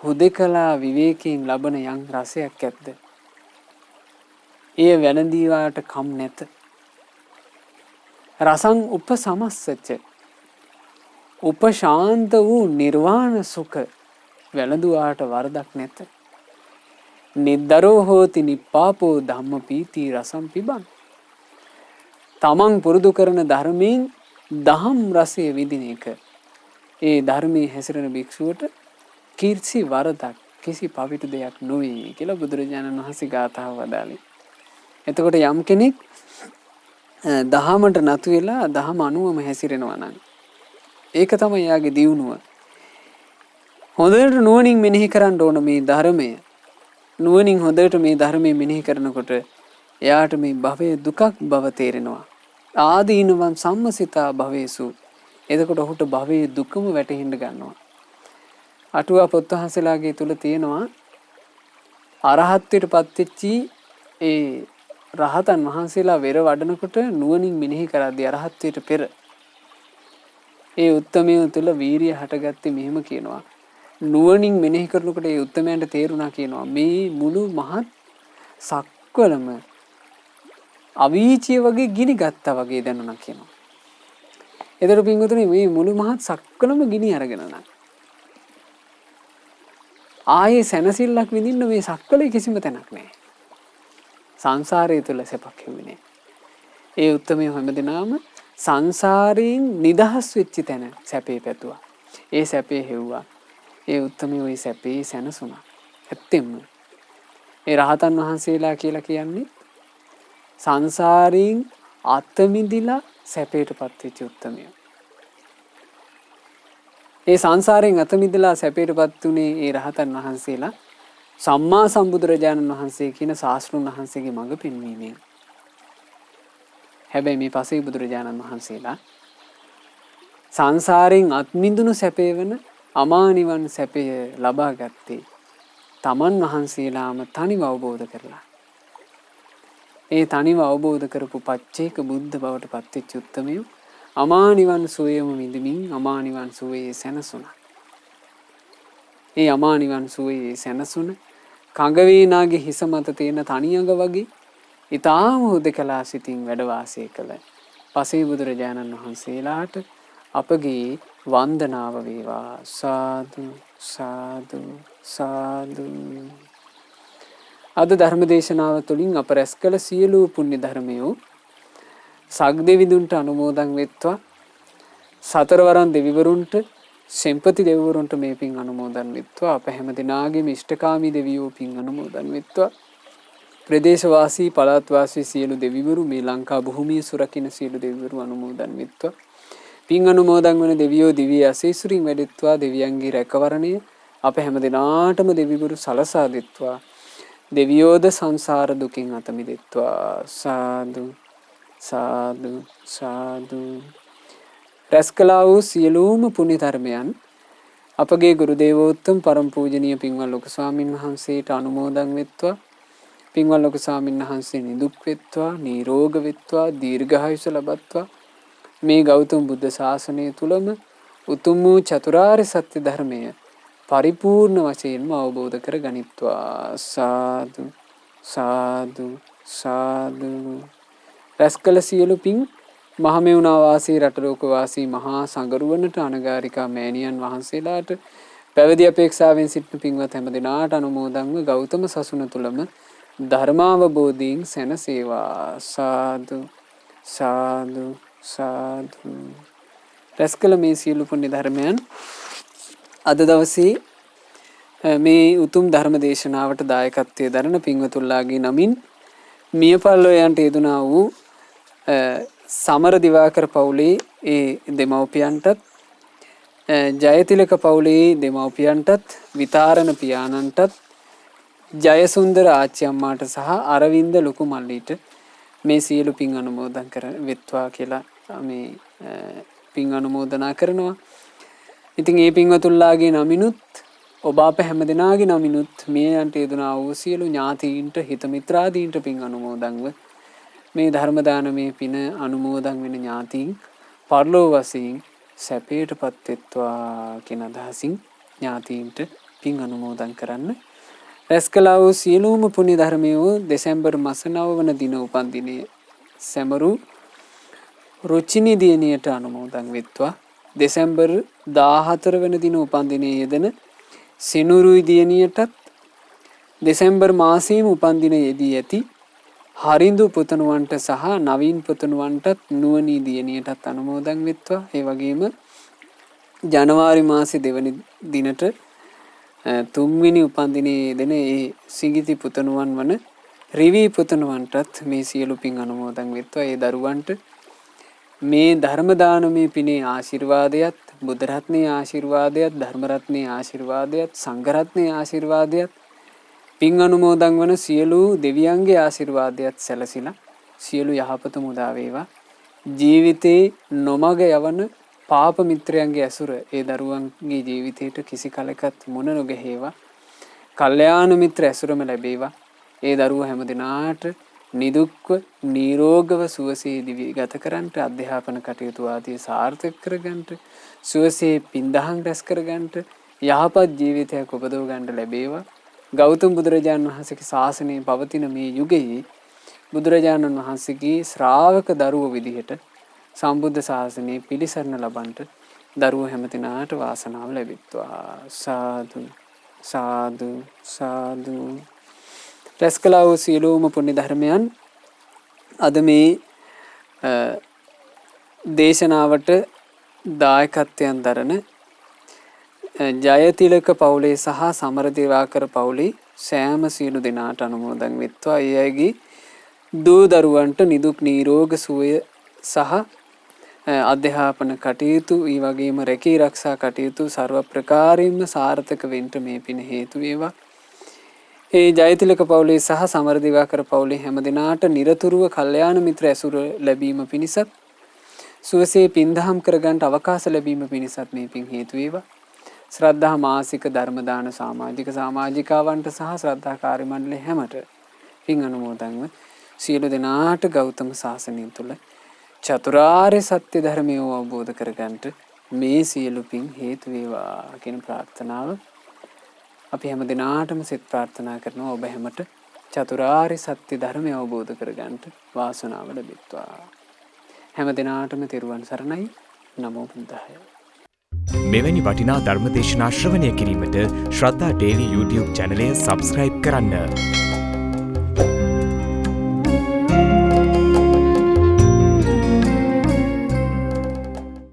හුදෙකලා විවේකයෙන් ලබන යම් රසයක් ඇද්ද? එය වැළඳීවාට කම් නැත. රසං උපසමස්සච. උපශාන්ත වූ නිර්වාණ සුඛ වැළඳුවාට වරදක් නැත. නිද්දරෝ හෝති නිප්පාපෝ ධම්මපීති රසම් පිබන්. තමන් පුරුදු කරන ධර්මයෙන් දහම් රසය විඳින එක. ඒ ධර්මයේ හැසිරෙන භික්ෂුවට කීර්ති වරදක් කිසි පවිතු දෙයක් නොවේ කියලා බුදුරජාණන් වහන්සේ ගාථාව වදාළේ. එතකොට යම් කෙනෙක් දහමට නතු වෙලා දහම අනුවම හැසිරෙනවා නම් ඒක තමයි යාගේ දියුණුව. හොඳට නුවණින් මෙනෙහි කරන්න ඕන මේ ධර්මය. නුවණින් හොඳට මේ ධර්මය මෙනෙහි කරනකොට එයාට මේ භවයේ දුකක් බව තේරෙනවා. ආදීනවං සම්මසිතා භවේසු. එතකොට ඔහුට භවයේ දුකම වැටහෙන්න ගන්නවා. අටුවා පොත්වහන්සේලාගේ තුල තියෙනවා අරහත්ත්වයට පත්වෙච්චි ඒ රහතන් වහන්සේලා වෙර වඩනකොට නුවණින් මෙනෙහි කරද්දී අරහත්ත්වයට පෙර ඒ උත්තමයන් තුල වීරිය හටගත්තේ මෙහෙම කියනවා. නුවණින් මෙනෙහි කරනකොට ඒ උත්තමයන්ට තේරුණා කියනවා මේ මුළු මහත් සක්වලම අවීචිය වගේ ගිනි ගත්තා වගේ දැනුණා කියනවා. එතකොට පින්වතුනි මේ මුළු මහත් සක්වලම ගිනි අරගෙන නම් ආයේ සැනසෙල්ලක් විඳින්න මේ සක්වලේ කිසිම තැනක් නැහැ. සංසාරය තුල සැපක් හිමිනේ. ඒ උත්තමය හැමදෙනාම සංසාරයෙන් නිදහස් වෙච්ච තැන සැපේ පැතුවා. ඒ සැපේ හෙව්වා. ඒ උත්තමය ওই සැපේ සැනසුණා. ඇත්තෙන්ම ඒ රහතන් වහන්සේලා කියලා කියන්නේ සංසාරයෙන් අත මිදිලා සැපේටපත් වෙච්ච උත්තමය. ඒ සංසාරයෙන් අත මිදලා සැපේටපත් උනේ ඒ රහතන් වහන්සේලා සම්මා සම්බුදුරජාණන් වහන්සේ කියන ශාස්ත්‍රුන් වහන්සේගේ මඟ පෙන්වීමෙන්. හැබැයි මේ පසේ බුදුරජාණන් වහන්සේලා සංසාරයෙන් අත්මිඳුණු සැපේ වන අමා නිවන් සැපය ලබා ගත්තේ තමන් වහන්සේලාම තනිව අවබෝධ කරලා. ඒ තනිව අවබෝධ කරපු පච්චේක බුද්ධ බවට පත්වෙච්ච උත්තමයෝ අමා නිවන් සුවයම විඳමින් අමා නිවන් සුවයේ සැනසුණා. ඒ අමා නිවන් සුවයේ සැනසුණ කඟ වේනාගේ හිස මත තියෙන තනි අඟ වගේ ඊටාම හුදකලා සිතින් වැඩ වාසය කළ පසේ බුදුරජාණන් වහන්සේලාට අපගේ වන්දනාව වේවා. සාදු සාදු සාදු. අද ධර්ම දේශනාව තුළින් අප රැස් කළ සියලු පුණ්‍ය ධර්මයෝ සග්දෙවිඳුන්ට අනුමෝදන් වෙත්වා. සතරවරන් දෙවිවරුන්ට සෙම්පති දෙවිවරුන්ට මේ පින් අනුමෝදන් වෙත්වා. අප හැම දිනාගේම ඉෂ්ඨකාමී දෙවියෝ පින් අනුමෝදන් වෙත්වා. ප්‍රදේශවාසී පළාත්වාසී සියලු දෙවිවරු මේ ලංකා භූමිය සුරකින්න සියලු දෙවිවරු අනුමෝදන් වෙත්වා. පින් අනුමෝදන් වන දෙවියෝ දිව්‍ය ආශීර්වාදයෙන් වැඩෙත්වා. දෙවියන්ගේ රැකවරණය අප හැම දිනාටම දෙවිවරු සලසා දෙත්වා. දෙවියෝද සංසාර දුකින් අත මිදෙත්වා. සාදු සාදු සාදු. රැස් කළා වූ සියලුම පුණ්‍ය ධර්මයන් අපගේ ගුරු දේවෝත්තම පරම පූජනීය පින්වත් ලොකු ස්වාමින් වහන්සේට අනුමෝදන් වෙත්වා. පින්වත් ලොකු ස්වාමින් වහන්සේ නිදුක් වෙත්වා, නිරෝග වෙත්වා, දීර්ඝායුෂ ලබත්වා. මේ ගෞතම බුද්ධ ශාසනය තුලම උතුම් වූ චතුරාර්ය සත්‍ය ධර්මය පරිපූර්ණ වශයෙන්ම අවබෝධ කර ගනිත්වා. සාදු සාදු සාදු. රැස් කළ සියලු පින් මහමෙවුනා වාසී රටලෝක වාසී මහා සංඝරුවනට අනගාരികා මෑණියන් වහන්සේලාට පැවිදි අපේක්ෂාවෙන් සිටින පින්වත් හැම දිනාට අනුමෝදන්ව ගෞතම සසුන තුලම ධර්මාවබෝධයෙන් සැනසේවා. සාදු සාදු සාදු. රැස් කළ මේ සියලු පුණ්‍ය ධර්මයන් අද දවසේ මේ උතුම් ධර්ම දේශනාවට දායකත්වයේ දරන පින්වතුන්ලාගේ නමින් මිය පරලොවයන්ට යෙදුනා වූ සමර දිවාකර පවුලේ ඒ දෙමව්පියන්ටත් ජයතිලක පවුලේ දෙමව්පියන්ටත් විතාරණ පියාණන්ටත් ජයසුන්දර ආච්චි අම්මාට සහ අරවින්ද ලොකු මල්ලිට මේ සියලු පින් අනුමෝදන් කර වෙත්වා කියලා මේ පින් අනුමෝදනා කරනවා. ඉතින් මේ පින්වතුන්ලාගේ නමිනුත් ඔබ අප හැමදෙනාගේ නමිනුත් මේ යන්ට යෙදුනා වූ සියලු ඥාතීන්ට හිත මිත්‍රාදීන්ට පින් අනුමෝදන්ව මේ ධර්ම දානමේ පින අනුමෝදන් වෙන ඥාතීන් පරලෝ වශයෙන් සැපයටපත් වෙත්වා කියන අදහසින් ඥාතීන්ට පින් අනුමෝදන් කරන්න. රැස් කළා වූ සියලුම පුණ්‍ය ධර්මයෝ දෙසැම්බර් මාස 9 වන දින උපන් දිනයේ සැමරු රුචිනී දියණියට අනුමෝදන් වෙත්වා. දෙසැම්බර් 14 වන දින උපන් දිනයේ යෙදෙන සිනුරුයි දියණියටත් දෙසැම්බර් මාසයේම උපන් දින යෙදී ඇති හරිඳු පුතණුවන්ට සහ නවීන් පුතණුවන්ටත් නුවණී දියණියටත් අනුමෝදන් වෙත්වා. ඒ වගේම ජනවාරි මාසේ 2 වෙනි දිනට 3 වෙනි උපන් දිනයේ යෙදෙන ඒ සිඟිති පුතණුවන් වන රිවි පුතණුවන්ටත් මේ සියලු පින් අනුමෝදන් වෙත්වා. ඒ දරුවන්ට මේ ධර්ම දානමේ පිනේ ආශිර්වාදයත් බුද්ධ රත්නයේ ආශිර්වාදයත් ධර්ම රත්නයේ ආශිර්වාදයත් සංඝ රත්නයේ ආශිර්වාදයත් පින් අනුමෝදන් වන සියලු දෙවියන්ගේ ආශිර්වාදයත් සැලසිලා සියලු යහපත මුදා වේවා. ජීවිතේ නොමග යවන පාප මිත්‍රයන්ගේ ඇසුර ඒ දරුවන්ගේ ජීවිතයට කිසි කලකත් මුණ නොගැහේවා. කල්යාණ මිත්‍ර ඇසුරම ලැබේවා. ඒ දරුවෝ හැම දිනාට නිදුක්ව නිරෝගව සුවසේ දිවි ගත කරන්නට අධ්‍යාපන කටයුතු ආදී සාර්ථක කරගන්නට සුවසේ පින්දහම් රැස් කරගන්නට යහපත් ජීවිතයක් උපදව ගන්නට ලැබේවා. ගෞතම බුදුරජාණන් වහන්සේගේ ශාසනය පවතින මේ යුගයේ බුදුරජාණන් වහන්සේගේ ශ්‍රාවක දරුවෝ විදිහට සම්බුද්ධ ශාසනය පිළිසරණ ලබන්නට දරුවෝ හැමතිනාට වාසනාව ලැබෙත්වා. සාදු සාදු සාදු. රැස් කළා වූ සියලුම පුණ්‍ය ධර්මයන් අද මේ දේශනාවට දායකත්වයෙන් දරන ජයතිලක පවුලේ සහ සමර දිවාකර පවුලේ සෑම සියලු දෙනාට අනුමෝදන් වෙත්වා. ඒ අයගේ දූ දරුවන්ට නිදුක් නිරෝග සුවය සහ අධ්‍යාපන කටයුතු ඒ වගේම රැකී ආරක්ෂා කටයුතු ਸਰව ප්‍රකාරයෙන්ම සාර්ථක වෙන්න මේ පින හේතු වේවා. ඒ ජයතිලක පවුලේ සහ සමර දිවාකර පවුලේ හැම දිනාට নিরතුරුව කල්යාණ මිත්‍ර ඇසුර ලැබීම පිණිසත් සුවසේ පින්දහම් කරගන්න අවකාශ ලැබීම පිණිසත් මේ පින් හේතු වේවා. ශ්‍රද්ධා මාසික ධර්ම දාන සමාජිකාවන්ට සහ ශ්‍රද්ධා කාර්ය මණ්ඩලය හැමට පින් අනුමෝදන්ව සියලු දෙනාට ගෞතම ශාසනය තුල චතුරාර්ය සත්‍ය ධර්මය අවබෝධ කරගන්නට මේ සියලු පින් හේතු වේවා කියන ප්‍රාර්ථනාව අපි හැම දිනාටම සිත ප්‍රාර්ථනා කරනවා ඔබ හැමට චතුරාර්ය සත්‍ය ධර්මය අවබෝධ කරගන්න වාසනාව ලැබෙත්වා. හැම දිනාටම තෙරුවන් සරණයි. නමෝ බුද්ධාය. මෙවැනි වටිනා ධර්මදේශනා ශ්‍රවණය කිරීමට ශ්‍රද්ධා ටෙලි YouTube චැනලය සබස්ක්‍රයිබ් කරන්න.